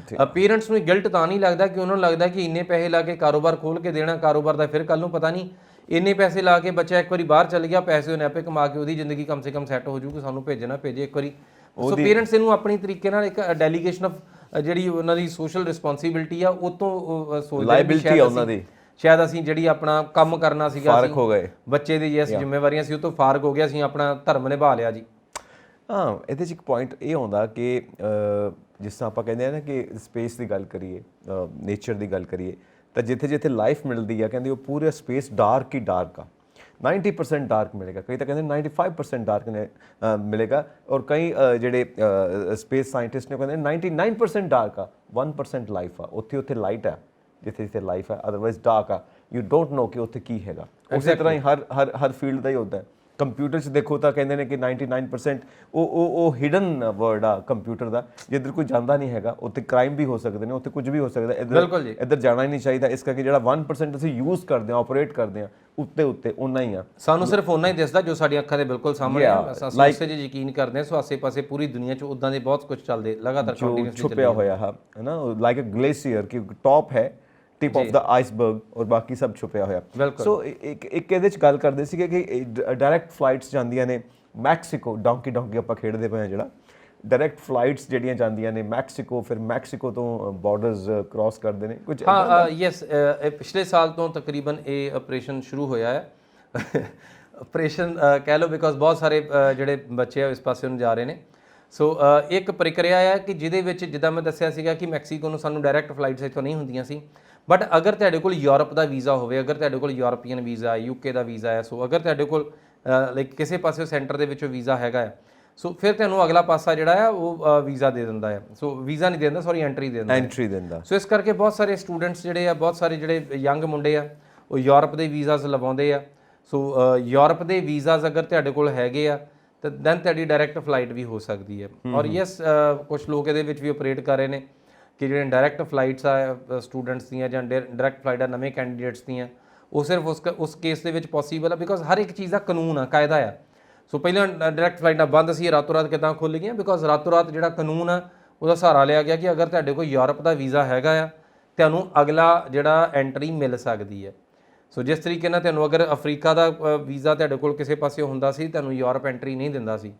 ਪੇਰੈਂਟਸ ਨੂੰ ਗਿਲਟ ਤਾਂ ਨਹੀਂ ਲੱਗਦਾ ਕਿ ਉਹਨਾਂ ਨੂੰ ਲੱਗਦਾ ਕਿ ਇੰਨੇ ਪੈਸੇ ਲਾ ਕੇ ਕਾਰੋਬਾਰ ਖੋਲ ਕੇ ਦੇਣਾ, ਕਾਰੋਬਾਰ ਦਾ ਫਿਰ ਕੱਲ ਨੂੰ ਪਤਾ ਨਹੀਂ ਇੰਨੇ ਪੈਸੇ ਲਾ ਕੇ ਬੱਚਾ ਇੱਕ ਵਾਰੀ ਬਾਹਰ ਚੱਲ ਗਿਆ, ਪੈਸੇ ਉਹਨੇ ਆਪੇ ਕਮਾ ਕੇ ਉਹਦੀ ਜ਼ਿੰਦਗੀ ਕਮ ਸੇ ਕਮ ਸੈੱਟ ਹੋ ਜੂਗੀ, ਸਾਨੂੰ ਭੇਜਣਾ ਭੇਜੇ ਇੱਕ ਵਾਰੀ। ਸੋ ਪੇਰੈਂਟਸ ਇਹਨੂੰ ਆਪਣੀ ਤਰੀਕੇ ਨਾਲ ਇੱਕ ਡੈਲੀਗੇਸ਼ਨ ਆਫ ਜਿਹੜੀ ਉਹਨਾਂ ਦੀ ਸੋਸ਼ਲ ਰਿਸਪੌਂਸਿਬਿਲਟੀ ਆ ਉਹ ਤੋਂ ਸੋਚਦੇ ਲਾਇਬਿਲਿਟੀ ਆ ਉਹਨਾਂ ਦੀ, ਸ਼ਾਇਦ ਅਸੀਂ ਜਿਹੜੀ ਆਪਣਾ ਕੰਮ ਕਰਨਾ ਸੀਗਾ ਫਾਰਕ ਹੋ ਗਏ, ਬੱਚੇ ਦੀ ਜਿਸ ਜ਼ਿੰਮੇਵਾਰੀਆਂ ਸੀ ਉਹ ਤੋਂ ਫਾਰਕ ਹੋ ਗਿਆ, ਅਸੀਂ ਆਪਣਾ ਧਰਮ ਨਿਭਾ ਲਿਆ ਜੀ। ਇਹਦੇ 'ਚ ਇੱਕ ਪੁਆਇੰਟ ਇਹ ਆਉਂਦਾ ਕਿ ਜਿਸ ਤਰ੍ਹਾਂ ਆਪਾਂ ਕਹਿੰਦੇ ਆ ਨਾ ਕਿ ਸਪੇਸ ਦੀ ਗੱਲ ਕਰੀਏ, ਨੇਚਰ ਦੀ ਗੱਲ ਕਰੀਏ, ਤਾਂ ਜਿੱਥੇ ਜਿੱਥੇ ਲਾਈਫ ਮਿਲਦੀ ਆ ਕਹਿੰਦੇ ਉਹ ਪੂਰਾ ਸਪੇਸ ਡਾਰਕ ਹੀ ਡਾਰਕ ਆ। 90% डार्क मिलेगा, कई तो कहते 95% डार्क मिलेगा, और कई ਜਿਹੜੇ ਸਪੇਸ ਸਾਇੰਟਿਸਟ ਨੇ ਕਹਿੰਦੇ 99% ਡਾਰਕ ਆ, 1% ਲਾਈਫ ਆ। ਉੱਥੇ ਉੱਥੇ ਲਾਈਟ ਆ ਜਿੱਥੇ ਜਿੱਥੇ ਲਾਈਫ ਆ, ਅਦਰਵਾਈਜ਼ ਡਾਰਕ ਆ, ਯੂ ਡੋਂਟ ਨੋ ਕਿ ਉੱਥੇ ਕੀ ਹੈਗਾ। ਉਸੇ ਤਰ੍ਹਾਂ ਹੀ ਹਰ ਫੀਲਡ ਦਾ ਹੀ ਹੁੰਦਾ। ਕੰਪਿਊਟਰ 'ਚ ਦੇਖੋ ਤਾਂ ਕਹਿੰਦੇ ਨੇ ਕਿ 99% ਉਹ ਹਿਡਨ ਵਰਡ ਆ ਕੰਪਿਊਟਰ ਦਾ, ਜਿੱਧਰ ਕੋਈ ਜਾਂਦਾ ਨਹੀਂ ਹੈਗਾ ਉੱਥੇ ਕ੍ਰਾਈਮ ਵੀ ਹੋ ਸਕਦੇ ਨੇ, ਉੱਥੇ ਕੁਝ ਵੀ ਹੋ ਸਕਦਾ, ਇੱਧਰ ਜਾਣਾ ਹੀ ਨਹੀਂ ਚਾਹੀਦਾ। ਇਸ ਕਰਕੇ ਜਿਹੜਾ 1% ਅਸੀਂ ਯੂਜ਼ ਕਰਦੇ ਹਾਂ, ਆਪਰੇਟ ਕਰਦੇ ਹਾਂ, ਉੱਤੇ ਉਨਾ ਹੀ ਆ। ਸਾਨੂੰ ਸਿਰਫ ਉਨਾ ਹੀ ਦਿਸਦਾ ਜੋ ਸਾਡੀਆਂ ਅੱਖਾਂ ਦੇ ਬਿਲਕੁਲ ਸਾਹਮਣੇ ਆ। ਅਸੀਂ ਉਸੇ 'ਚ ਯਕੀਨ ਕਰਦੇ ਹਾਂ। ਸੋ ਆਸੇ-ਪਾਸੇ ਪੂਰੀ ਦੁਨੀਆ 'ਚ ਉਦਾਂ ਦੇ ਬਹੁਤ ਕੁਝ ਚੱਲਦੇ ਲਗਾਤਾਰ ਕੰਟੀਨਿਊਸਲੀ ਛੁਪਿਆ ਹੋਇਆ ਹੈ ਨਾ, ਲਾਈਕ ਅ ਗਲੇਸ਼ੀਅਰ ਕਿ ਟੌਪ ਹੈ, ਟਿਪ ਆਫ ਦਾ ਆਈਸਬਰਗ, ਔਰ ਬਾਕੀ ਸਭ ਛੁਪਿਆ ਹੋਇਆ। ਸੋ ਇੱਕ ਇਹਦੇ 'ਚ ਗੱਲ ਕਰਦੇ ਸੀਗੇ ਕਿ ਡਾਇਰੈਕਟ ਫਲਾਈਟਸ ਜਾਂਦੀਆਂ ਨੇ ਮੈਕਸੀਕੋ, ਡੌਂਕੀ ਆਪਾਂ ਖੇਡਦੇ ਪਏ ਹਾਂ ਜਿਹੜਾ, ਡਾਇਰੈਕਟ ਫਲਾਈਟਸ ਜਿਹੜੀਆਂ ਜਾਂਦੀਆਂ ਨੇ ਮੈਕਸੀਕੋ, ਫਿਰ ਮੈਕਸੀਕੋ ਤੋਂ ਬਾਰਡਰਸ ਕ੍ਰਾਸ ਕਰਦੇ ਨੇ ਕੁਝ। ਹਾਂ ਯੈਸ, ਪਿਛਲੇ ਸਾਲ ਤੋਂ ਤਕਰੀਬਨ ਇਹ ਆਪਰੇਸ਼ਨ ਸ਼ੁਰੂ ਹੋਇਆ ਹੈ। ਆਪਰੇਸ਼ਨ ਕਹਿ ਲਓ ਬਿਕੋਜ਼ ਬਹੁਤ ਸਾਰੇ ਜਿਹੜੇ ਬੱਚੇ ਆ ਇਸ ਪਾਸੇ ਨੂੰ ਜਾ ਰਹੇ ਨੇ। ਸੋ ਇੱਕ ਪ੍ਰਕਿਰਿਆ ਹੈ ਕਿ ਜਿਹਦੇ ਵਿੱਚ ਜਿੱਦਾਂ ਮੈਂ ਦੱਸਿਆ ਸੀਗਾ ਕਿ ਮੈਕਸੀਕੋ ਨੂੰ ਸਾਨੂੰ ਡਾਇਰੈਕਟ ਫਲਾਈਟਸ ਇੱਥੋਂ ਨਹੀਂ ਹੁੰਦੀਆਂ ਸੀ, ਬਟ ਅਗਰ ਤੁਹਾਡੇ ਕੋਲ ਯੂਰਪ ਦਾ ਵੀਜ਼ਾ ਹੋਵੇ, ਅਗਰ ਤੁਹਾਡੇ ਕੋਲ ਯੂਰਪੀਅਨ ਵੀਜ਼ਾ, UK ਦਾ ਵੀਜ਼ਾ ਹੈ, ਸੋ ਅਗਰ ਤੁਹਾਡੇ ਕੋਲ ਲਾਈਕ ਕਿਸੇ ਪਾਸੇ ਸੈਂਟਰ ਦੇ ਵਿੱਚੋਂ ਵੀਜ਼ਾ ਹੈਗਾ ਹੈ, ਸੋ ਫਿਰ ਤੁਹਾਨੂੰ ਅਗਲਾ ਪਾਸਾ ਜਿਹੜਾ ਆ ਉਹ ਵੀਜ਼ਾ ਦੇ ਦਿੰਦਾ ਹੈ। ਸੋ ਵੀਜ਼ਾ ਨਹੀਂ ਦਿੰਦਾ, ਸੌਰੀ ਐਂਟਰੀ ਦਿੰਦਾ। ਸੋ ਇਸ ਕਰਕੇ ਬਹੁਤ ਸਾਰੇ ਸਟੂਡੈਂਟਸ ਜਿਹੜੇ ਆ, ਬਹੁਤ ਸਾਰੇ ਜਿਹੜੇ ਯੰਗ ਮੁੰਡੇ ਆ, ਉਹ ਯੂਰਪ ਦੇ ਵੀਜ਼ਾਸ ਲਵਾਉਂਦੇ ਆ। ਸੋ ਯੂਰਪ ਦੇ ਵੀਜ਼ਾਸ ਅਗਰ ਤੁਹਾਡੇ ਕੋਲ ਹੈਗੇ ਆ ਤਾਂ ਦੈਨ ਤੁਹਾਡੀ ਡਾਇਰੈਕਟ ਫਲਾਈਟ ਵੀ ਹੋ ਸਕਦੀ ਹੈ। ਔਰ ਯੈਸ, ਕੁਝ ਲੋਕ ਇਹਦੇ ਵਿੱਚ ਵੀ ਆਪਰੇਟ ਕਰ ਰਹੇ ਨੇ ਕਿ ਜਿਹੜੇ ਡਾਇਰੈਕਟ ਫਲਾਈਟਸ ਆ ਸਟੂਡੈਂਟਸ ਦੀਆਂ ਜਾਂ ਡਾਇਰੈਕਟ ਫਲਾਈਟ ਆ ਨਵੇਂ ਕੈਂਡੀਡੇਟਸ ਦੀਆਂ, ਉਹ ਸਿਰਫ ਉਸ ਕੇਸ ਦੇ ਵਿੱਚ ਪੋਸੀਬਲ ਆ ਬਿਕੋਜ਼ ਹਰ ਇੱਕ ਚੀਜ਼ ਦਾ ਕਾਨੂੰਨ ਆ, ਕਾਇਦਾ ਆ। ਸੋ ਪਹਿਲਾਂ ਡਾਇਰੈਕਟ ਫਲਾਈਟਾਂ ਬੰਦ ਸੀ, ਰਾਤੋਂ ਰਾਤ ਕਿੱਦਾਂ ਖੁੱਲ੍ਹ ਗਈਆਂ? ਬਿਕੋਜ਼ ਰਾਤੋਂ ਰਾਤ ਜਿਹੜਾ ਕਾਨੂੰਨ ਆ ਉਹਦਾ ਸਹਾਰਾ ਲਿਆ ਗਿਆ ਕਿ ਅਗਰ ਤੁਹਾਡੇ ਕੋਲ ਯੂਰਪ ਦਾ ਵੀਜ਼ਾ ਹੈਗਾ ਆ, ਤੁਹਾਨੂੰ ਅਗਲਾ ਜਿਹੜਾ ਐਂਟਰੀ ਮਿਲ ਸਕਦੀ ਹੈ। ਸੋ ਜਿਸ ਤਰੀਕੇ ਨਾਲ ਤੁਹਾਨੂੰ ਅਗਰ ਅਫਰੀਕਾ ਦਾ ਵੀਜ਼ਾ ਤੁਹਾਡੇ ਕੋਲ ਕਿਸੇ ਪਾਸੇ ਹੁੰਦਾ ਸੀ, ਤੁਹਾਨੂੰ ਯੂਰਪ ਐਂਟਰੀ ਨਹੀਂ ਦਿੰਦਾ ਸੀ,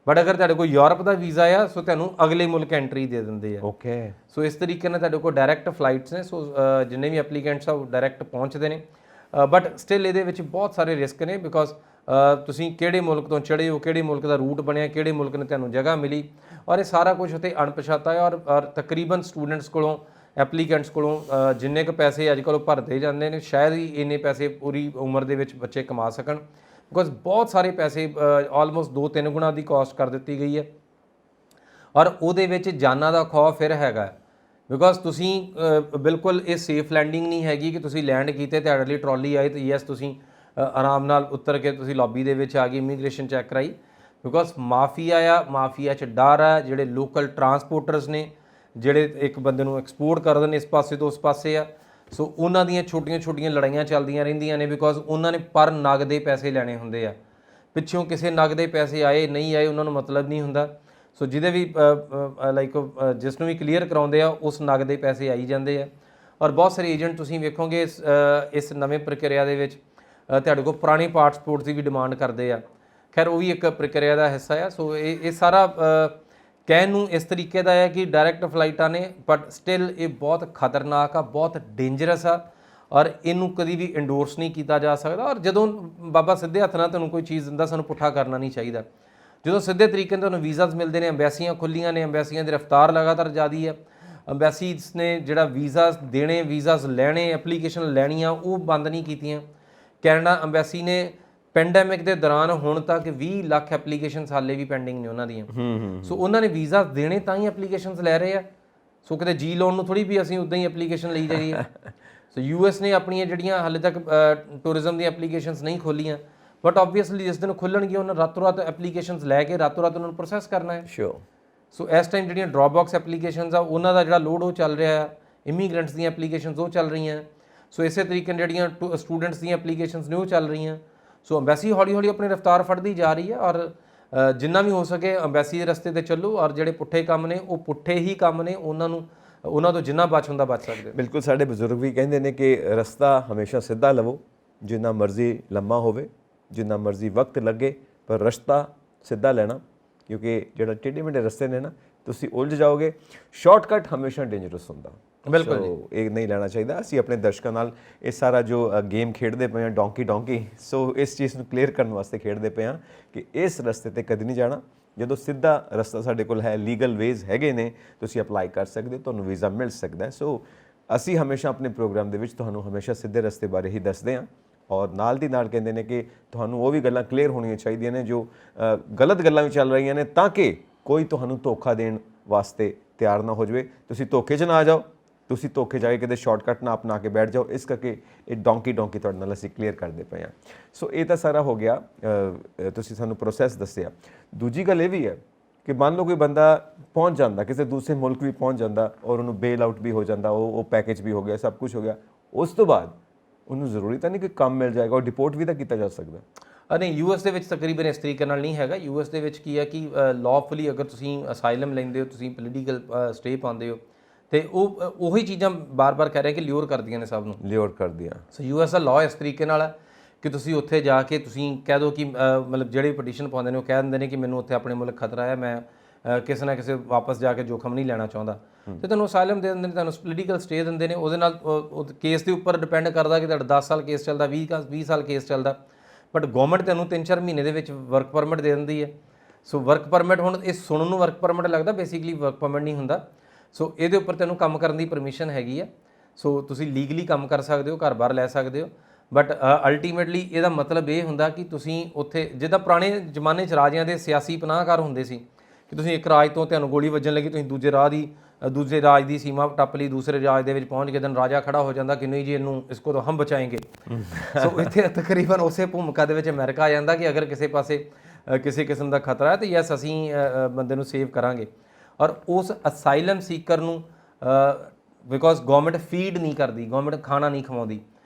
ਬਟ ਅਗਰ ਤੁਹਾਡੇ ਕੋਲ ਯੂਰਪ ਦਾ ਵੀਜ਼ਾ ਆ, ਸੋ ਤੁਹਾਨੂੰ ਅਗਲੇ ਮੁਲਕ ਐਂਟਰੀ ਦੇ ਦਿੰਦੇ ਆ। ਓਕੇ। ਸੋ ਇਸ ਤਰੀਕੇ ਨਾਲ ਤੁਹਾਡੇ ਕੋਲ ਡਾਇਰੈਕਟ ਫਲਾਈਟਸ ਨੇ। ਸੋ ਜਿੰਨੇ ਵੀ ਐਪਲੀਕੈਂਟਸ ਆ ਉਹ ਡਾਇਰੈਕਟ ਪਹੁੰਚਦੇ ਨੇ, ਬਟ ਸਟਿਲ ਇਹਦੇ ਵਿੱਚ ਬਹੁਤ ਸਾਰੇ ਰਿਸਕ ਨੇ ਬਿਕੋਜ਼ ਤੁਸੀਂ ਕਿਹੜੇ ਮੁਲਕ ਤੋਂ ਚੜ੍ਹੇ ਹੋ, ਕਿਹੜੇ ਮੁਲਕ ਦਾ ਰੂਟ ਬਣਿਆ, ਕਿਹੜੇ ਮੁਲਕ ਨੇ ਤੁਹਾਨੂੰ ਜਗ੍ਹਾ ਮਿਲੀ, ਔਰ ਇਹ ਸਾਰਾ ਕੁਝ ਉੱਥੇ ਅਣਪਛਾਤਾ ਹੈ। ਔਰ ਤਕਰੀਬਨ ਸਟੂਡੈਂਟਸ ਕੋਲੋਂ, ਐਪਲੀਕੈਂਟਸ ਕੋਲੋਂ ਜਿੰਨੇ ਕੁ ਪੈਸੇ ਅੱਜ ਕੱਲ੍ਹ ਭਰਦੇ ਜਾਂਦੇ ਨੇ, ਸ਼ਾਇਦ ਹੀ ਇੰਨੇ ਪੈਸੇ ਪੂਰੀ ਉਮਰ ਦੇ ਵਿੱਚ ਬੱਚੇ ਕਮਾ ਸਕਣ, ਬਿਕੋਜ਼ ਬਹੁਤ ਸਾਰੇ ਪੈਸੇ ਆਲਮੋਸਟ 2-3 ਗੁਣਾ ਦੀ ਕਾਸਟ ਕਰ ਦਿੱਤੀ ਗਈ ਹੈ। ਔਰ ਉਹਦੇ ਵਿੱਚ ਜਾਨਾਂ ਦਾ ਖੌਫ ਫਿਰ ਹੈਗਾ ਬਿਕੋਜ਼ ਤੁਸੀਂ ਬਿਲਕੁਲ ਇਹ ਸੇਫ ਲੈਂਡਿੰਗ ਨਹੀਂ ਹੈਗੀ ਕਿ ਤੁਸੀਂ ਲੈਂਡ ਕੀਤੇ ਤੁਹਾਡੇ ਲਈ ਟਰਾਲੀ ਆਈ ਤੇ ਯੈਸ ਤੁਸੀਂ ਆਰਾਮ ਨਾਲ ਉਤਰ ਕੇ ਤੁਸੀਂ ਲੌਬੀ ਦੇ ਵਿੱਚ ਆ ਗਏ, ਇਮੀਗ੍ਰੇਸ਼ਨ ਚੈੱਕ ਕਰਾਈ, ਬਿਕੋਜ਼ ਮਾਫੀਆ 'ਚ ਡਰ ਆ। ਜਿਹੜੇ ਲੋਕਲ ਟਰਾਂਸਪੋਰਟਰਸ ਨੇ, ਜਿਹੜੇ ਇੱਕ ਬੰਦੇ ਨੂੰ ਐਕਸਪੋਰਟ ਕਰਦੇ ਨੇ ਇਸ ਪਾਸੇ ਤੋਂ ਉਸ ਪਾਸੇ ਆ, ਸੋ ਉਹਨਾਂ ਦੀਆਂ ਛੋਟੀਆਂ ਲੜਾਈਆਂ ਚੱਲਦੀਆਂ ਰਹਿੰਦੀਆਂ ਨੇ ਬਿਕੋਜ਼ ਉਹਨਾਂ ਨੇ ਪਰ ਨਗ ਦੇ ਪੈਸੇ ਲੈਣੇ ਹੁੰਦੇ ਆ। ਪਿੱਛੋਂ ਕਿਸੇ ਨਗ ਦੇ ਪੈਸੇ ਆਏ ਨਹੀਂ ਆਏ ਉਹਨਾਂ ਨੂੰ ਮਤਲਬ ਨਹੀਂ ਹੁੰਦਾ। ਸੋ ਜਿਹਦੇ ਵੀ ਲਾਈਕ ਜਿਸ ਨੂੰ ਵੀ ਕਲੀਅਰ ਕਰਾਉਂਦੇ ਆ ਉਸ ਨਗ ਦੇ ਪੈਸੇ ਆਈ ਜਾਂਦੇ ਆ। ਔਰ ਬਹੁਤ ਸਾਰੇ ਏਜੰਟ ਤੁਸੀਂ ਵੇਖੋਗੇ ਇਸ ਨਵੇਂ ਪ੍ਰਕਿਰਿਆ ਦੇ ਵਿੱਚ ਤੁਹਾਡੇ ਕੋਲ ਪੁਰਾਣੇ ਪਾਸਪੋਰਟਸ ਦੀ ਵੀ ਡਿਮਾਂਡ ਕਰਦੇ ਆ। ਖੈਰ ਉਹ ਵੀ ਇੱਕ ਪ੍ਰਕਿਰਿਆ ਦਾ ਹਿੱਸਾ ਆ। ਸੋ ਇਹ ਸਾਰਾ ਕਹਿਣ ਨੂੰ ਇਸ ਤਰੀਕੇ ਦਾ ਹੈ ਕਿ ਡਾਇਰੈਕਟ ਫਲਾਈਟਾਂ ਨੇ, ਬਟ ਸਟਿਲ ਇਹ ਬਹੁਤ ਖਤਰਨਾਕ ਆ, ਬਹੁਤ ਡੇਂਜਰਸ ਆ, ਔਰ ਇਹਨੂੰ ਕਦੀ ਵੀ ਇੰਡੋਰਸ ਨਹੀਂ ਕੀਤਾ ਜਾ ਸਕਦਾ। ਔਰ ਜਦੋਂ ਬਾਬਾ ਸਿੱਧੇ ਹੱਥ ਨਾਲ ਤੁਹਾਨੂੰ ਕੋਈ ਚੀਜ਼ ਦਿੰਦਾ, ਸਾਨੂੰ ਪੁੱਠਾ ਕਰਨਾ ਨਹੀਂ ਚਾਹੀਦਾ। ਜਦੋਂ ਸਿੱਧੇ ਤਰੀਕੇ ਨਾਲ ਤੁਹਾਨੂੰ ਵੀਜ਼ਾਸ ਮਿਲਦੇ ਨੇ, ਅੰਬੈਸੀਆਂ ਖੁੱਲੀਆਂ ਨੇ, ਅੰਬੈਸੀਆਂ ਦੀ ਰਫ਼ਤਾਰ ਲਗਾਤਾਰ ਜ਼ਿਆਦੀ ਹੈ। ਅੰਬੈਸੀਜ਼ ਨੇ ਜਿਹੜਾ ਵੀਜ਼ਾਸ ਦੇਣੇ, ਵੀਜ਼ਾਸ ਲੈਣੇ, ਐਪਲੀਕੇਸ਼ਨ ਲੈਣੀਆਂ ਉਹ ਬੰਦ ਨਹੀਂ ਕੀਤੀਆਂ। ਕੈਨੇਡਾ ਅੰਬੈਸੀ ਨੇ ਪੈਂਡੈਮਿਕ ਦੇ ਦੌਰਾਨ ਹੁਣ ਤੱਕ 20 ਲੱਖ ਐਪਲੀਕੇਸ਼ਨਸ ਹਾਲੇ ਵੀ ਪੈਂਡਿੰਗ ਨੇ ਉਹਨਾਂ ਦੀਆਂ। ਸੋ ਉਹਨਾਂ ਨੇ ਵੀਜ਼ਾ ਦੇਣੇ ਤਾਂ ਹੀ ਐਪਲੀਕੇਸ਼ਨਸ ਲੈ ਰਹੇ ਆ। ਸੋ ਕਿਤੇ ਜੀ ਲਾਉਣ ਨੂੰ ਥੋੜੀ ਵੀ ਅਸੀਂ ਉਦਾਂ ਹੀ ਐਪਲੀਕੇਸ਼ਨ ਲਈ ਜਾਈਏ। ਸੋ US ਨੇ ਆਪਣੀਆਂ ਜਿਹੜੀਆਂ ਹਾਲੇ ਤੱਕ ਟੂਰਿਜ਼ਮ ਦੀਆਂ ਐਪਲੀਕੇਸ਼ਨਸ ਨਹੀਂ ਖੋਲੀਆਂ, ਬਟ ਆਬਵੀਅਸਲੀ ਜਿਸ ਦਿਨ ਖੁੱਲਣਗੀਆਂ ਉਹਨਾਂ ਰਾਤੋਂ ਰਾਤ ਐਪਲੀਕੇਸ਼ਨਸ ਲੈ ਕੇ ਰਾਤੋਂ ਰਾਤ ਉਹਨਾਂ ਨੂੰ ਪ੍ਰੋਸੈਸ ਕਰਨਾ ਹੈ। ਸ਼ੋਰ। ਸੋ ਇਸ ਟਾਈਮ ਜਿਹੜੀਆਂ ਡ੍ਰੌਪਬਾਕਸ ਐਪਲੀਕੇਸ਼ਨਸ ਆ ਉਹਨਾਂ ਦਾ ਜਿਹੜਾ ਲੋਡ ਉਹ ਚੱਲ ਰਿਹਾ ਆ, ਇਮੀਗ੍ਰੈਂਟਸ ਦੀਆਂ ਐਪਲੀਕੇਸ਼ਨਸ ਉਹ ਚੱਲ ਰਹੀਆਂ। ਸੋ ਇਸੇ ਤਰੀਕੇ ਨਾਲ ਜਿਹੜੀਆਂ ਸਟੂਡੈਂਟਸ ਦੀਆਂ ਐਪਲੀਕੇਸ਼ਨਸ ਨੇ ਉਹ ਚੱਲ ਰਹੀਆਂ। ਸੋ ਅੰਬੈਸੀ ਹੌਲੀ ਹੌਲੀ ਆਪਣੀ ਰਫ਼ਤਾਰ ਫੜਦੀ ਜਾ ਰਹੀ ਹੈ। ਔਰ ਜਿੰਨਾ ਵੀ ਹੋ ਸਕੇ ਅੰਬੈਸੀ ਦੇ ਰਸਤੇ 'ਤੇ ਚੱਲੋ, ਔਰ ਜਿਹੜੇ ਪੁੱਠੇ ਕੰਮ ਨੇ ਉਹ ਪੁੱਠੇ ਹੀ ਕੰਮ ਨੇ, ਉਹਨਾਂ ਤੋਂ ਜਿੰਨਾ ਬਚ ਹੁੰਦਾ ਬਚ ਸਕਦੇ। ਬਿਲਕੁਲ, ਸਾਡੇ ਬਜ਼ੁਰਗ ਵੀ ਕਹਿੰਦੇ ਨੇ ਕਿ ਰਸਤਾ ਹਮੇਸ਼ਾ ਸਿੱਧਾ ਲਵੋ, ਜਿੰਨਾ ਮਰਜ਼ੀ ਲੰਮਾ ਹੋਵੇ, ਜਿੰਨਾ ਮਰਜ਼ੀ ਵਕਤ ਲੱਗੇ, ਪਰ ਰਸਤਾ ਸਿੱਧਾ ਲੈਣਾ, ਕਿਉਂਕਿ ਜਿਹੜਾ ਟੇਢੇ ਮੇਢੇ ਰਸਤੇ ਨੇ ਨਾ ਤੁਸੀਂ ਉਲਝ ਜਾਓਗੇ। ਸ਼ਾਰਟਕਟ ਹਮੇਸ਼ਾ ਡੇਂਜਰਸ ਹੁੰਦਾ। ਬਿਲਕੁਲ ਇਹ ਨਹੀਂ ਲੈਣਾ ਚਾਹੀਦਾ। ਅਸੀਂ ਆਪਣੇ ਦਰਸ਼ਕਾਂ ਨਾਲ ਇਹ ਸਾਰਾ ਜੋ ਗੇਮ ਖੇਡਦੇ ਪਏ ਹਾਂ ਡੌਂਕੀ, ਸੋ ਇਸ ਚੀਜ਼ ਨੂੰ ਕਲੀਅਰ ਕਰਨ ਵਾਸਤੇ ਖੇਡਦੇ ਪਏ ਹਾਂ ਕਿ ਇਸ ਰਸਤੇ 'ਤੇ ਕਦੇ ਨਹੀਂ ਜਾਣਾ। ਜਦੋਂ ਸਿੱਧਾ ਰਸਤਾ ਸਾਡੇ ਕੋਲ ਹੈ, ਲੀਗਲ ਵੇਜ਼ ਹੈਗੇ ਨੇ, ਤੁਸੀਂ ਅਪਲਾਈ ਕਰ ਸਕਦੇ, ਤੁਹਾਨੂੰ ਵੀਜ਼ਾ ਮਿਲ ਸਕਦਾ ਹੈ। ਸੋ ਅਸੀਂ ਹਮੇਸ਼ਾ ਆਪਣੇ ਪ੍ਰੋਗਰਾਮ ਦੇ ਵਿੱਚ ਤੁਹਾਨੂੰ ਹਮੇਸ਼ਾ ਸਿੱਧੇ ਰਸਤੇ ਬਾਰੇ ਹੀ ਦੱਸਦੇ ਹਾਂ। ਔਰ ਨਾਲ ਦੀ ਨਾਲ ਕਹਿੰਦੇ ਨੇ ਕਿ ਤੁਹਾਨੂੰ ਉਹ ਵੀ ਗੱਲਾਂ ਕਲੀਅਰ ਹੋਣੀਆਂ ਚਾਹੀਦੀਆਂ ਨੇ ਜੋ ਗਲਤ ਗੱਲਾਂ ਵੀ ਚੱਲ ਰਹੀਆਂ ਨੇ, ਤਾਂ ਕਿ ਕੋਈ ਤੁਹਾਨੂੰ ਧੋਖਾ ਦੇਣ ਵਾਸਤੇ ਤਿਆਰ ਨਾ ਹੋ ਜਾਵੇ, ਤੁਸੀਂ ਧੋਖੇ 'ਚ ਨਾ ਆ ਜਾਓ, ਤੁਸੀਂ ਧੋਖੇ ਜਾ ਕੇ ਕਿਤੇ ਸ਼ਾਰਟਕਟ ਨਾ ਅਪਣਾ ਕੇ ਬੈਠ ਜਾਓ। ਇਸ ਕਰਕੇ ਇਹ ਡੋਂਕੀ ਤੁਹਾਡੇ ਨਾਲ ਅਸੀਂ ਕਲੀਅਰ ਕਰਦੇ ਪਏ ਹਾਂ। ਸੋ ਇਹ ਤਾਂ ਸਾਰਾ ਹੋ ਗਿਆ, ਤੁਸੀਂ ਸਾਨੂੰ ਪ੍ਰੋਸੈਸ ਦੱਸਿਆ। ਦੂਜੀ ਗੱਲ ਇਹ ਵੀ ਹੈ ਕਿ ਮੰਨ ਲਓ ਕੋਈ ਬੰਦਾ ਪਹੁੰਚ ਜਾਂਦਾ, ਕਿਸੇ ਦੂਸਰੇ ਮੁਲਕ ਵੀ ਪਹੁੰਚ ਜਾਂਦਾ ਔਰ ਉਹਨੂੰ ਬੇਲ ਆਊਟ ਵੀ ਹੋ ਜਾਂਦਾ, ਉਹ ਪੈਕੇਜ ਵੀ ਹੋ ਗਿਆ, ਸਭ ਕੁਝ ਹੋ ਗਿਆ, ਉਸ ਤੋਂ ਬਾਅਦ ਉਹਨੂੰ ਜ਼ਰੂਰੀ ਤਾਂ ਨਹੀਂ ਕਿ ਕੰਮ ਮਿਲ ਜਾਏਗਾ, ਉਹ ਡਿਪੋਰਟ ਵੀ ਤਾਂ ਕੀਤਾ ਜਾ ਸਕਦਾ। ਨਹੀਂ, ਯੂਐਸ ਦੇ ਵਿੱਚ ਤਕਰੀਬਨ ਇਸ ਤਰੀਕੇ ਨਾਲ ਨਹੀਂ ਹੈਗਾ। ਯੂਐਸ ਦੇ ਵਿੱਚ ਕੀ ਹੈ ਕਿ ਲਾਅਫੁਲੀ ਅਗਰ ਤੁਸੀਂ ਅਸਾਈਲਮ ਲੈਂਦੇ ਹੋ, ਤੁਸੀਂ ਪੋਲੀਟੀਕਲ ਸਟੇ ਪਾਉਂਦੇ ਹੋ, ਤੇ ਉਹੀ ਚੀਜ਼ਾਂ ਬਾਰ-ਬਾਰ ਕਹਿ ਰਿਹਾ ਕਿ ਲਿਓਰ ਕਰਦੀਆਂ ਨੇ ਸਭ ਨੂੰ, ਲਿਓਰ ਕਰਦੀਆਂ। ਸੋ ਯੂਐਸ ਦਾ ਲਾਅ ਇਸ ਤਰੀਕੇ ਨਾਲ ਹੈ ਕਿ ਤੁਸੀਂ ਉੱਥੇ ਜਾ ਕੇ ਤੁਸੀਂ ਕਹਿ ਦਿਓ ਕਿ ਮਤਲਬ ਜਿਹੜੇ ਪਟੀਸ਼ਨ ਪਾਉਂਦੇ ਨੇ ਉਹ ਕਹਿ ਦਿੰਦੇ ਨੇ ਕਿ ਮੈਨੂੰ ਉੱਥੇ ਆਪਣੇ ਮੁਲਕ ਖਤਰਾ ਹੈ, ਮੈਂ ਕਿਸੇ ਨਾ ਕਿਸੇ ਵਾਪਸ ਜਾ ਕੇ ਜੋਖਮ ਨਹੀਂ ਲੈਣਾ ਚਾਹੁੰਦਾ, ਤੇ ਤੁਹਾਨੂੰ ਅਸਾਈਲਮ ਦੇ ਦਿੰਦੇ ਨੇ, ਤੁਹਾਨੂੰ ਪੋਲੀਟੀਕਲ ਸਟੇ ਦਿੰਦੇ ਨੇ। ਉਹਦੇ ਨਾਲ ਕੇਸ ਦੇ ਉੱਪਰ ਡਿਪੈਂਡ ਕਰਦਾ ਕਿ ਤੁਹਾਡਾ 10 ਸਾਲ ਕੇਸ ਚੱਲਦਾ, 20 ਸਾਲ ਕੇਸ ਚੱਲਦਾ, ਬਟ ਗਵਰਨਮੈਂਟ ਤੁਹਾਨੂੰ 3-4 ਮਹੀਨੇ ਦੇ ਵਿੱਚ ਵਰਕ ਪਰਮਿਟ ਦੇ ਦਿੰਦੀ ਹੈ। ਸੋ ਵਰਕ ਪਰਮਿਟ, ਹੁਣ ਇਹ ਸੁਣਨ ਨੂੰ ਵਰਕ ਪਰਮਿਟ ਲੱਗਦਾ, ਬੇਸਿਕਲੀ ਵਰਕ ਪਰਮਿਟ ਨਹੀਂ ਹੁੰਦਾ। ਸੋ ਇਹਦੇ ਉੱਪਰ ਤੈਨੂੰ ਕੰਮ ਕਰਨ ਦੀ ਪਰਮਿਸ਼ਨ ਹੈਗੀ ਹੈ, ਸੋ ਤੁਸੀਂ ਲੀਗਲੀ ਕੰਮ ਕਰ ਸਕਦੇ ਹੋ, ਘਰ-ਬਾਰ ਲੈ ਸਕਦੇ ਹੋ, ਬਟ ਅਲਟੀਮੇਟਲੀ ਇਹਦਾ ਮਤਲਬ ਇਹ ਹੁੰਦਾ ਕਿ ਤੁਸੀਂ ਉੱਥੇ, ਜਿੱਦਾਂ ਪੁਰਾਣੇ ਜ਼ਮਾਨੇ 'ਚ ਰਾਜਿਆਂ ਦੇ ਸਿਆਸੀ ਪਨਾਹਗਾਰ ਹੁੰਦੇ ਸੀ ਕਿ ਤੁਸੀਂ ਇੱਕ ਰਾਜ ਤੋਂ ਤੁਹਾਨੂੰ ਗੋਲੀ ਵੱਜਣ ਲੱਗੀ, ਤੁਸੀਂ ਦੂਜੇ ਰਾਜ ਦੀ ਸੀਮਾ ਟੱਪ ਲਈ, ਦੂਸਰੇ ਰਾਜ ਦੇ ਵਿੱਚ ਪਹੁੰਚ ਕੇ ਦਿਨ ਰਾਜਾ ਖੜਾ ਹੋ ਜਾਂਦਾ ਕਿ ਨਹੀਂ ਜੀ ਇਹਨੂੰ ਇਸਕੋ ਤਾਂ ਹਮ ਬਚਾਏਂਗੇ। ਸੋ ਇੱਥੇ ਤਕਰੀਬਨ ਉਸੇ ਭੂਮਿਕਾ ਦੇ ਵਿੱਚ ਅਮਰੀਕਾ ਆ ਜਾਂਦਾ ਕਿ ਅਗਰ ਕਿਸੇ ਪਾਸੇ ਕਿਸੇ ਕਿਸਮ ਦਾ ਖਤਰਾ ਹੈ ਤਾਂ ਯੈਸ ਅਸੀਂ ਬੰਦੇ ਨੂੰ ਸੇਵ ਕਰਾਂਗੇ। ਔਰ ਉਸ ਅਸਾਈਲਮ ਸੀਕਰ ਨੂੰ ਬਿਕੋਜ਼ ਗਵਰਨਮੈਂਟ ਫੀਡ ਨਹੀਂ ਕਰਦੀ, ਗਵਰਨਮੈਂਟ ਖਾਣਾ ਨਹੀਂ ਖਵਾਉਂਦੀ,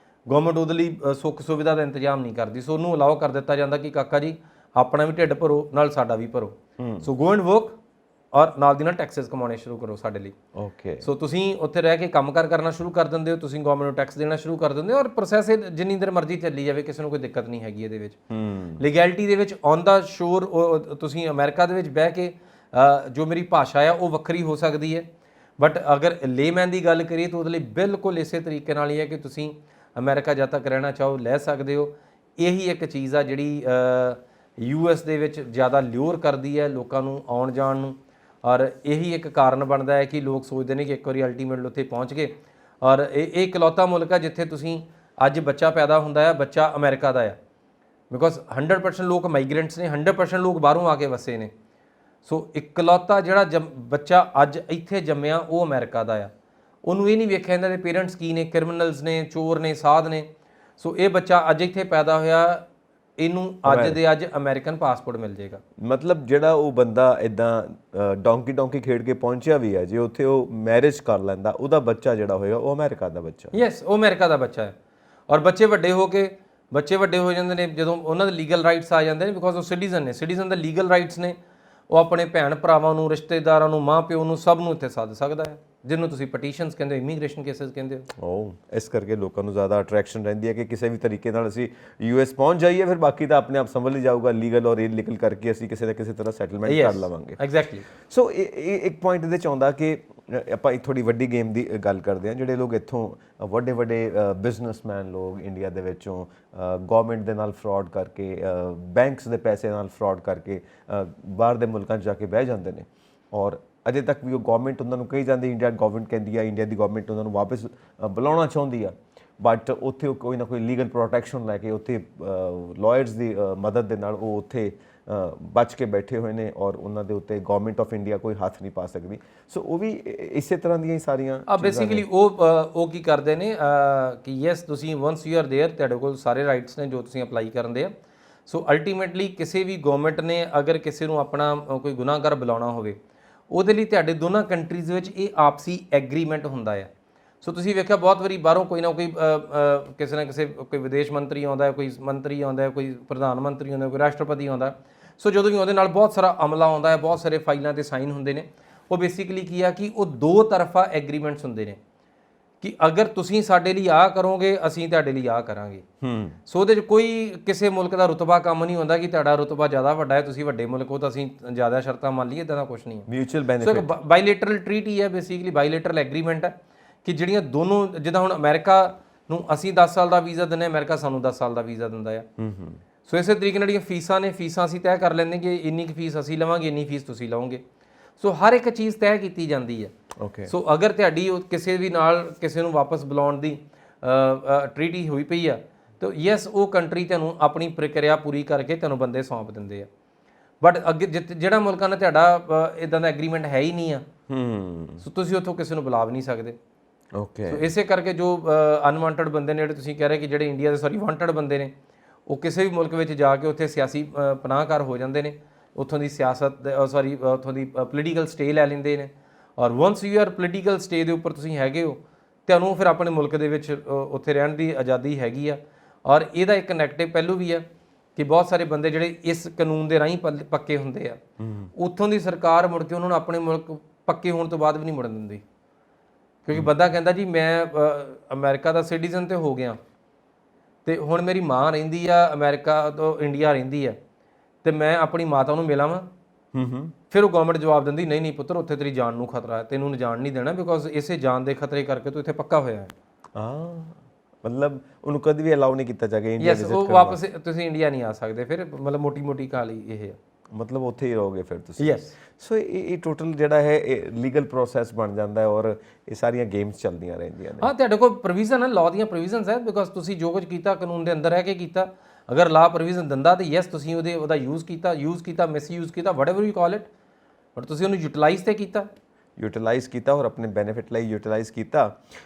ਗਵਰਨਮੈਂਟ ਉਹਦੇ ਲਈ ਸੁੱਖ ਸੁਵਿਧਾ ਦਾ ਇੰਤਜ਼ਾਮ ਨਹੀਂ ਕਰਦੀ, ਸੋ ਉਹਨੂੰ ਅਲਾਓ ਕਰ ਦਿੱਤਾ ਜਾਂਦਾ ਕਿ ਕਾਕਾ ਜੀ ਆਪਣਾ ਵੀ ਢਿੱਡ ਭਰੋ, ਨਾਲ ਸਾਡਾ ਵੀ ਭਰੋ, ਸੋ ਗੋ ਐਂਡ ਵਰਕ, ਔਰ ਨਾਲ ਦੀ ਨਾਲ ਟੈਕਸਸ ਕਮਾਉਣੇ ਸ਼ੁਰੂ ਕਰੋ ਸਾਡੇ ਲਈ। ਓਕੇ, ਸੋ ਤੁਸੀਂ ਉੱਥੇ ਰਹਿ ਕੇ ਕੰਮ ਕਰਨਾ ਸ਼ੁਰੂ ਕਰ ਦਿੰਦੇ ਹੋ, ਤੁਸੀਂ ਗਵਰਨਮੈਂਟ ਨੂੰ ਟੈਕਸ ਦੇਣਾ ਸ਼ੁਰੂ ਕਰ ਦਿੰਦੇ ਹੋ, ਔਰ ਪ੍ਰੋਸੈਸ ਜਿੰਨੀ ਦੇਰ ਮਰਜ਼ੀ ਚੱਲੀ ਜਾਵੇ, ਕਿਸੇ ਨੂੰ ਕੋਈ ਦਿੱਕਤ ਨਹੀਂ ਹੈਗੀ ਇਹਦੇ ਵਿੱਚ। ਲੀਗੈਲਿਟੀ ਦੇ ਵਿੱਚ ਔਨ ਦਾ ਸ਼ੋਰ ਤੁਸੀਂ ਅਮਰੀਕਾ ਦੇ ਵਿੱਚ ਬਹਿ ਕੇ ਜੋ ਮੇਰੀ ਭਾਸ਼ਾ ਆ ਉਹ ਵੱਖਰੀ ਹੋ ਸਕਦੀ ਹੈ, ਬਟ ਅਗਰ ਲੇਮੈਨ ਦੀ ਗੱਲ ਕਰੀਏ ਤਾਂ ਉਹਦੇ ਲਈ ਬਿਲਕੁਲ ਇਸੇ ਤਰੀਕੇ ਨਾਲ ਹੀ ਹੈ ਕਿ ਤੁਸੀਂ ਅਮਰੀਕਾ ਜਦ ਤੱਕ ਰਹਿਣਾ ਚਾਹੋ ਲੈ ਸਕਦੇ ਹੋ। ਇਹੀ ਇੱਕ ਚੀਜ਼ ਆ ਜਿਹੜੀ ਯੂਐਸ ਦੇ ਵਿੱਚ ਜ਼ਿਆਦਾ ਲਿਓਰ ਕਰਦੀ ਹੈ ਲੋਕਾਂ ਨੂੰ ਆਉਣ ਜਾਣ ਨੂੰ, ਔਰ ਇਹੀ ਇੱਕ ਕਾਰਨ ਬਣਦਾ ਹੈ ਕਿ ਲੋਕ ਸੋਚਦੇ ਨੇ ਕਿ ਇੱਕ ਵਾਰੀ ਅਲਟੀਮੇਟਲੀ ਉੱਥੇ ਪਹੁੰਚ ਗਏ। ਔਰ ਇਹ ਇਕਲੌਤਾ ਮੁਲਕ ਹੈ ਜਿੱਥੇ ਤੁਸੀਂ ਅੱਜ ਬੱਚਾ ਪੈਦਾ ਹੁੰਦਾ ਹੈ, ਬੱਚਾ ਅਮਰੀਕਾ ਦਾ ਆ, ਬਿਕੋਜ਼ 100% ਲੋਕ ਮਾਈਗ੍ਰੈਂਟਸ ਨੇ, 100% ਲੋਕ ਬਾਹਰੋਂ ਆ ਕੇ ਵਸੇ ਨੇ। ਸੋ ਇਕਲੌਤਾ ਜਿਹੜਾ ਬੱਚਾ ਅੱਜ ਇੱਥੇ ਜੰਮਿਆ ਉਹ ਅਮਰੀਕਾ ਦਾ ਆ, ਉਹਨੂੰ ਇਹ ਨਹੀਂ ਵੇਖਿਆ ਇਹਨਾਂ ਦੇ ਪੇਰੈਂਟਸ ਕੀ ਨੇ, ਕ੍ਰਿਮੀਨਲਸ ਨੇ, ਚੋਰ ਨੇ, ਸਾਧ ਨੇ। ਸੋ ਇਹ ਬੱਚਾ ਅੱਜ ਇੱਥੇ ਪੈਦਾ ਹੋਇਆ, ਇਹਨੂੰ ਅੱਜ ਦੇ ਅੱਜ ਅਮਰੀਕਨ ਪਾਸਪੋਰਟ ਮਿਲ ਜਾਏਗਾ। ਮਤਲਬ ਜਿਹੜਾ ਉਹ ਬੰਦਾ ਇਦਾਂ ਡੋਂਕੀ ਖੇਡ ਕੇ ਪਹੁੰਚਿਆ ਵੀ ਹੈ, ਜੇ ਉੱਥੇ ਉਹ ਮੈਰਿਜ ਕਰ ਲੈਂਦਾ, ਉਹਦਾ ਬੱਚਾ ਜਿਹੜਾ ਹੋਏਗਾ ਉਹ ਅਮਰੀਕਾ ਦਾ ਬੱਚਾ। ਯੈਸ, ਉਹ ਅਮਰੀਕਾ ਦਾ ਬੱਚਾ ਹੈ। ਔਰ ਬੱਚੇ ਵੱਡੇ ਹੋ ਜਾਂਦੇ ਨੇ ਜਦੋਂ ਉਹਨਾਂ ਦੇ ਲੀਗਲ ਰਾਈਟਸ ਆ ਜਾਂਦੇ ਨੇ, ਬਿਕੋਜ਼ ਉਹ ਸਿਟੀਜ਼ਨ ਨੇ, ਸਿਟੀਜ਼ਨ ਦੇ ਲੀਗਲ ਰਾਈਟਸ ਨੇ, ਉਹ ਆਪਣੇ ਭੈਣ ਭਰਾਵਾਂ ਨੂੰ, ਰਿਸ਼ਤੇਦਾਰਾਂ ਨੂੰ, ਮਾਂ ਪਿਓ ਨੂੰ, ਸਭ ਨੂੰ ਇੱਥੇ ਸੱਦ ਸਕਦਾ ਹੈ, ਜਿਹਨੂੰ ਤੁਸੀਂ ਪਟੀਸ਼ਨਸ ਕਹਿੰਦੇ ਹੋ, ਇਮੀਗ੍ਰੇਸ਼ਨ ਕੇਸਿਸ ਕਹਿੰਦੇ ਹੋ। ਇਸ ਕਰਕੇ ਲੋਕਾਂ ਨੂੰ ਜ਼ਿਆਦਾ ਅਟਰੈਕਸ਼ਨ ਰਹਿੰਦੀ ਹੈ ਕਿ ਕਿਸੇ ਵੀ ਤਰੀਕੇ ਨਾਲ ਅਸੀਂ ਯੂਐਸ ਪਹੁੰਚ ਜਾਈਏ, ਫਿਰ ਬਾਕੀ ਤਾਂ ਆਪਣੇ ਆਪ ਸੰਭਲ ਹੀ ਜਾਊਗਾ, ਲੀਗਲ ਔਰ ਇਲੀਗਲ ਕਰਕੇ ਅਸੀਂ ਕਿਸੇ ਨਾ ਕਿਸੇ ਤਰ੍ਹਾਂ ਸੈਟਲਮੈਂਟ ਕਰ ਲਵਾਂਗੇ। ਐਗਜ਼ੈਕਟਲੀ। ਸੋ ਇਹ ਇੱਕ ਪੁਆਇੰਟ ਇਹਦੇ 'ਚ ਆਉਂਦਾ ਕਿ ਆਪਾਂ ਇੱਕ ਥੋੜੀ ਵੱਡੀ ਗੇਮ ਦੀ ਗੱਲ ਕਰਦੇ ਹਾਂ। ਜਿਹੜੇ ਲੋਕ ਇੱਥੋਂ ਵੱਡੇ ਬਿਜ਼ਨਸਮੈਨ ਲੋਕ ਇੰਡੀਆ ਦੇ ਵਿੱਚੋਂ ਗਵਰਨਮੈਂਟ ਦੇ ਨਾਲ ਫਰਾਡ ਕਰਕੇ, ਬੈਂਕਸ ਦੇ ਪੈਸੇ ਨਾਲ ਫਰਾਡ ਕਰਕੇ ਬਾਹਰ ਦੇ ਮੁਲਕਾਂ 'ਚ ਜਾ ਕੇ ਬਹਿ ਜਾਂਦੇ ਨੇ, ਔਰ ਅਜੇ ਤੱਕ ਵੀ ਉਹ ਗਵਰਨਮੈਂਟ ਉਹਨਾਂ ਨੂੰ ਕਹੀ ਜਾਂਦੀ, ਇੰਡੀਆ ਗਵਰਨਮੈਂਟ ਕਹਿੰਦੀ ਆ, ਇੰਡੀਆ ਦੀ ਗਵਰਨਮੈਂਟ ਉਹਨਾਂ ਨੂੰ ਵਾਪਸ ਬੁਲਾਉਣਾ ਚਾਹੁੰਦੀ ਆ, ਬਟ ਉੱਥੇ ਉਹ ਕੋਈ ਨਾ ਕੋਈ ਲੀਗਲ ਪ੍ਰੋਟੈਕਸ਼ਨ ਲੈ ਕੇ, ਉੱਥੇ ਲਾਇਰਸ ਦੀ ਮਦਦ ਦੇ ਨਾਲ ਉਹ ਉੱਥੇ ਬਚ ਕੇ ਬੈਠੇ ਹੋਏ ਨੇ, ਔਰ ਉਹਨਾਂ ਦੇ ਉੱਤੇ ਗਵਰਨਮੈਂਟ ਆਫ ਇੰਡੀਆ ਕੋਈ ਹੱਥ ਨਹੀਂ ਪਾ ਸਕਦੀ। ਸੋ ਉਹ ਵੀ ਇਸੇ ਤਰ੍ਹਾਂ ਦੀਆਂ ਹੀ ਸਾਰੀਆਂ ਬੇਸਿਕਲੀ ਉਹ ਕੀ ਕਰਦੇ ਨੇ ਕਿ ਯੈਸ ਤੁਸੀਂ ਵਨਸ ਯੂ ਆਰ ਦੇਅਰ, ਤੁਹਾਡੇ ਕੋਲ ਸਾਰੇ ਰਾਈਟਸ ਨੇ ਜੋ ਤੁਸੀਂ ਅਪਲਾਈ ਕਰਨ ਦੇ ਆ। ਸੋ ਅਲਟੀਮੇਟਲੀ ਕਿਸੇ ਵੀ ਗਵਰਨਮੈਂਟ ਨੇ ਅਗਰ ਕਿਸੇ ਨੂੰ ਆਪਣਾ ਕੋਈ ਗੁਨਾਹਗਾਰ ਬੁਲਾਉਣਾ ਹੋਵੇ, ਉਹਦੇ ਲਈ ਤੁਹਾਡੇ ਦੋਨਾਂ ਕੰਟਰੀਜ਼ ਵਿੱਚ ਇਹ ਆਪਸੀ ਐਗਰੀਮੈਂਟ ਹੁੰਦਾ ਹੈ। ਸੋ ਤੁਸੀਂ ਵੇਖਿਆ ਬਹੁਤ ਵਾਰੀ ਬਾਹਰੋਂ ਕੋਈ ਨਾ ਕੋਈ ਕਿਸੇ ਨਾ ਕਿਸੇ ਕੋਈ ਵਿਦੇਸ਼ ਮੰਤਰੀ ਆਉਂਦਾ, ਕੋਈ ਮੰਤਰੀ ਆਉਂਦਾ, ਕੋਈ ਪ੍ਰਧਾਨ ਮੰਤਰੀ ਆਉਂਦਾ, ਕੋਈ ਰਾਸ਼ਟਰਪਤੀ ਆਉਂਦਾ। ਸੋ ਜਦੋਂ ਵੀ ਉਹਦੇ ਨਾਲ ਬਹੁਤ ਸਾਰਾ ਅਮਲਾ ਆਉਂਦਾ ਹੈ, ਬਹੁਤ ਸਾਰੇ ਫਾਈਲਾਂ 'ਤੇ ਸਾਈਨ ਹੁੰਦੇ ਨੇ। ਉਹ ਬੇਸਿਕਲੀ ਕੀ ਆ ਕਿ ਉਹ ਦੋ ਤਰਫਾ ਐਗਰੀਮੈਂਟਸ ਹੁੰਦੇ ਨੇ ਕਿ ਅਗਰ ਤੁਸੀਂ ਸਾਡੇ ਲਈ ਆਹ ਕਰੋਗੇ, ਅਸੀਂ ਤੁਹਾਡੇ ਲਈ ਆਹ ਕਰਾਂਗੇ। ਸੋ ਉਹਦੇ 'ਚ ਕੋਈ ਕਿਸੇ ਮੁਲਕ ਦਾ ਰੁਤਬਾ ਕੰਮ ਨਹੀਂ ਹੁੰਦਾ ਕਿ ਤੁਹਾਡਾ ਰੁਤਬਾ ਜ਼ਿਆਦਾ ਵੱਡਾ ਹੈ, ਤੁਸੀਂ ਵੱਡੇ ਮੁਲਕ ਹੋ ਤਾਂ ਅਸੀਂ ਜ਼ਿਆਦਾ ਸ਼ਰਤਾਂ ਮੰਨ ਲਈਏ, ਇੱਦਾਂ ਦਾ ਕੁਛ ਨਹੀਂ ਹੈ। Mutual benefit. ਸੋ ਇੱਕ ਬਾਇਲੇਟਰਲ ਟਰੀਟੀ ਹੈ, ਬੇਸਿਕਲੀ ਬਾਇਲੇਟਰਲ ਐਗਰੀਮੈਂਟ ਹੈ ਕਿ ਜਿਹੜੀਆਂ ਦੋਨੋਂ, ਜਿੱਦਾਂ ਹੁਣ ਅਮਰੀਕਾ ਨੂੰ ਅਸੀਂ 10 ਸਾਲ ਦਾ ਵੀਜ਼ਾ ਦਿੰਦੇ, ਅਮਰੀਕਾ ਸਾਨੂੰ 10 ਸਾਲ ਦਾ ਵੀਜ਼ਾ ਦਿੰਦਾ ਆ। ਸੋ ਇਸੇ ਤਰੀਕੇ ਨਾਲ ਜਿਹੜੀਆਂ ਫੀਸਾਂ ਨੇ, ਫੀਸਾਂ ਅਸੀਂ ਤੈਅ ਕਰ ਲੈਂਦੇ ਕਿ ਇੰਨੀ ਕੁ ਫੀਸ ਅਸੀਂ ਲਵਾਂਗੇ, ਇੰਨੀ ਫੀਸ ਤੁਸੀਂ ਲਓਗੇ। ਸੋ ਹਰ ਇੱਕ ਚੀਜ਼ ਤੈਅ ਕੀਤੀ ਜਾਂਦੀ ਹੈ। ਸੋ ਅਗਰ ਤੁਹਾਡੀ ਕਿਸੇ ਵੀ ਨਾਲ ਕਿਸੇ ਨੂੰ ਵਾਪਸ ਬੁਲਾਉਣ ਦੀ ਟਰੀਟੀ ਹੋਈ ਪਈ ਆ, ਤਾਂ ਯੈਸ ਉਹ ਕੰਟਰੀ ਤੁਹਾਨੂੰ ਆਪਣੀ ਪ੍ਰਕਿਰਿਆ ਪੂਰੀ ਕਰਕੇ ਤੁਹਾਨੂੰ ਬੰਦੇ ਸੌਂਪ ਦਿੰਦੇ ਆ। ਬਟ ਅੱਗੇ ਜਿਹੜਾ ਮੁਲਕਾਂ ਨਾਲ ਤੁਹਾਡਾ ਇਦਾਂ ਦਾ ਐਗਰੀਮੈਂਟ ਹੈ ਹੀ ਨਹੀਂ ਆ, ਸੋ ਤੁਸੀਂ ਉੱਥੋਂ ਕਿਸੇ ਨੂੰ ਬੁਲਾ ਵੀ ਨਹੀਂ ਸਕਦੇ। ਓਕੇ। ਸੋ ਇਸੇ ਕਰਕੇ ਜੋ ਅਨਵਾਂਟਡ ਬੰਦੇ ਨੇ, ਜਿਹੜੇ ਤੁਸੀਂ ਕਹਿ ਰਹੇ ਕਿ ਜਿਹੜੇ ਇੰਡੀਆ ਦੇ ਵਾਂਟਡ ਬੰਦੇ ਨੇ, ਉਹ ਕਿਸੇ ਵੀ ਮੁਲਕ ਵਿੱਚ ਜਾ ਕੇ ਉੱਥੇ ਸਿਆਸੀ ਪਨਾਹਗਾਰ ਹੋ ਜਾਂਦੇ ਨੇ, ਉੱਥੋਂ ਦੀ ਸਿਆਸਤ ਉੱਥੋਂ ਦੀ ਪੋਲੀਟੀਕਲ ਸਟੇ ਲੈ ਲੈਂਦੇ ਨੇ। ਔਰ ones you are political stay ਦੇ ਉੱਪਰ ਤੁਸੀਂ ਹੈਗੇ ਹੋ, ਤੁਹਾਨੂੰ ਫਿਰ ਆਪਣੇ ਮੁਲਕ ਦੇ ਵਿੱਚ ਉੱਥੇ ਰਹਿਣ ਦੀ ਆਜ਼ਾਦੀ ਹੈਗੀ ਆ। ਔਰ ਇਹਦਾ ਇੱਕ ਨੈਗੇਟਿਵ ਪਹਿਲੂ ਵੀ ਆ ਕਿ ਬਹੁਤ ਸਾਰੇ ਬੰਦੇ ਜਿਹੜੇ ਇਸ ਕਾਨੂੰਨ ਦੇ ਰਾਹੀਂ ਪੱਕੇ ਹੁੰਦੇ ਆ, ਉੱਥੋਂ ਦੀ ਸਰਕਾਰ ਮੁੜ ਕੇ ਉਹਨਾਂ ਨੂੰ ਆਪਣੇ ਮੁਲਕ ਪੱਕੇ ਹੋਣ ਤੋਂ ਬਾਅਦ ਵੀ ਨਹੀਂ ਮੁੜਨ ਦਿੰਦੀ। ਕਿਉਂਕਿ ਬੰਦਾ ਕਹਿੰਦਾ ਜੀ ਮੈਂ ਅਮਰੀਕਾ ਦਾ ਸਿਟੀਜ਼ਨ ਤੇ ਹੋ ਗਿਆ, ਤੇ ਹੁਣ ਮੇਰੀ ਮਾਂ ਰਹਿੰਦੀ ਆ ਅਮਰੀਕਾ ਤੋਂ ਇੰਡੀਆ ਰਹਿੰਦੀ ਆ, ਤੇ ਮੈਂ ਆਪਣੀ ਮਾਤਾ ਨੂੰ ਮਿਲਾਂ ਵਾਂ। ਫਿਰ ਉਹ ਗਵਰਨਮੈਂਟ ਜਵਾਬ ਦਿੰਦੀ ਨਹੀਂ ਨਹੀਂ ਪੁੱਤਰ, ਉੱਥੇ ਤੇਰੀ ਜਾਨ ਨੂੰ ਖਤਰਾ ਹੈ, ਤੈਨੂੰ ਜਾਣ ਨਹੀਂ ਦੇਣਾ, ਬਿਕੋਜ਼ ਇਸੇ ਜਾਨ ਦੇ ਖਤਰੇ ਕਰਕੇ ਤੂੰ ਇੱਥੇ ਪੱਕਾ ਹੋਇਆ ਹੈ। ਮਤਲਬ ਉਹਨੂੰ ਕਦੇ ਵੀ ਅਲਾਉ ਨਹੀਂ ਕੀਤਾ ਜਾਏਗਾ ਇੰਡੀਆ ਯੈਸ, ਉਹ ਵਾਪਸ ਤੁਸੀਂ ਇੰਡੀਆ ਨਹੀਂ ਆ ਸਕਦੇ ਫਿਰ। ਮਤਲਬ ਮੋਟੀ ਕਹਾਣੀ ਇਹ ਹੈ, ਮਤਲਬ ਉੱਥੇ ਹੀ ਰਹੋਗੇ ਫਿਰ ਤੁਸੀਂ। ਯੈਸ। ਸੋ ਇਹ ਟੋਟਲ ਜਿਹੜਾ ਹੈ ਲੀਗਲ ਪ੍ਰੋਸੈਸ ਬਣ ਜਾਂਦਾ ਹੈ ਔਰ ਇਹ ਸਾਰੀਆਂ ਗੇਮਸ ਚੱਲਦੀਆਂ ਰਹਿੰਦੀਆਂ ਨੇ। ਹਾਂ, ਤੁਹਾਡੇ ਕੋਲ ਪ੍ਰੋਵੀਜ਼ਨ ਹੈ, ਲਾਅ ਦੀਆਂ ਪ੍ਰੋਵੀਜ਼ਨਸ ਹੈ, ਬਿਕੋਜ਼ ਤੁਸੀਂ ਜੋ ਕੁਝ ਕੀਤਾ ਕਾਨੂੰਨ ਦੇ ਅੰਦਰ ਰਹਿ ਕੇ ਕੀਤਾ। ਅਗਰ ਲਾਅ ਪ੍ਰੋਵੀਜ਼ਨ ਦਿੰਦਾ ਤਾਂ ਯੈਸ ਤੁਸੀਂ ਉਹਦਾ ਯੂਜ਼ ਕੀਤਾ, ਮਿਸਯੂਜ਼ ਕੀਤਾ, whatever you call it, but ਤੁਸੀਂ ਉਹਨੂੰ ਯੂਟਿਲਾਈਜ਼ ਤੇ ਕੀਤਾ। ਯੂਟਿਲਾਈਜ਼ ਕੀਤਾ ਔਰ ਆਪਣੇ ਬੈਨੀਫਿਟ ਲਈ ਯੂਟਿਲਾਈਜ਼ ਕੀਤਾ।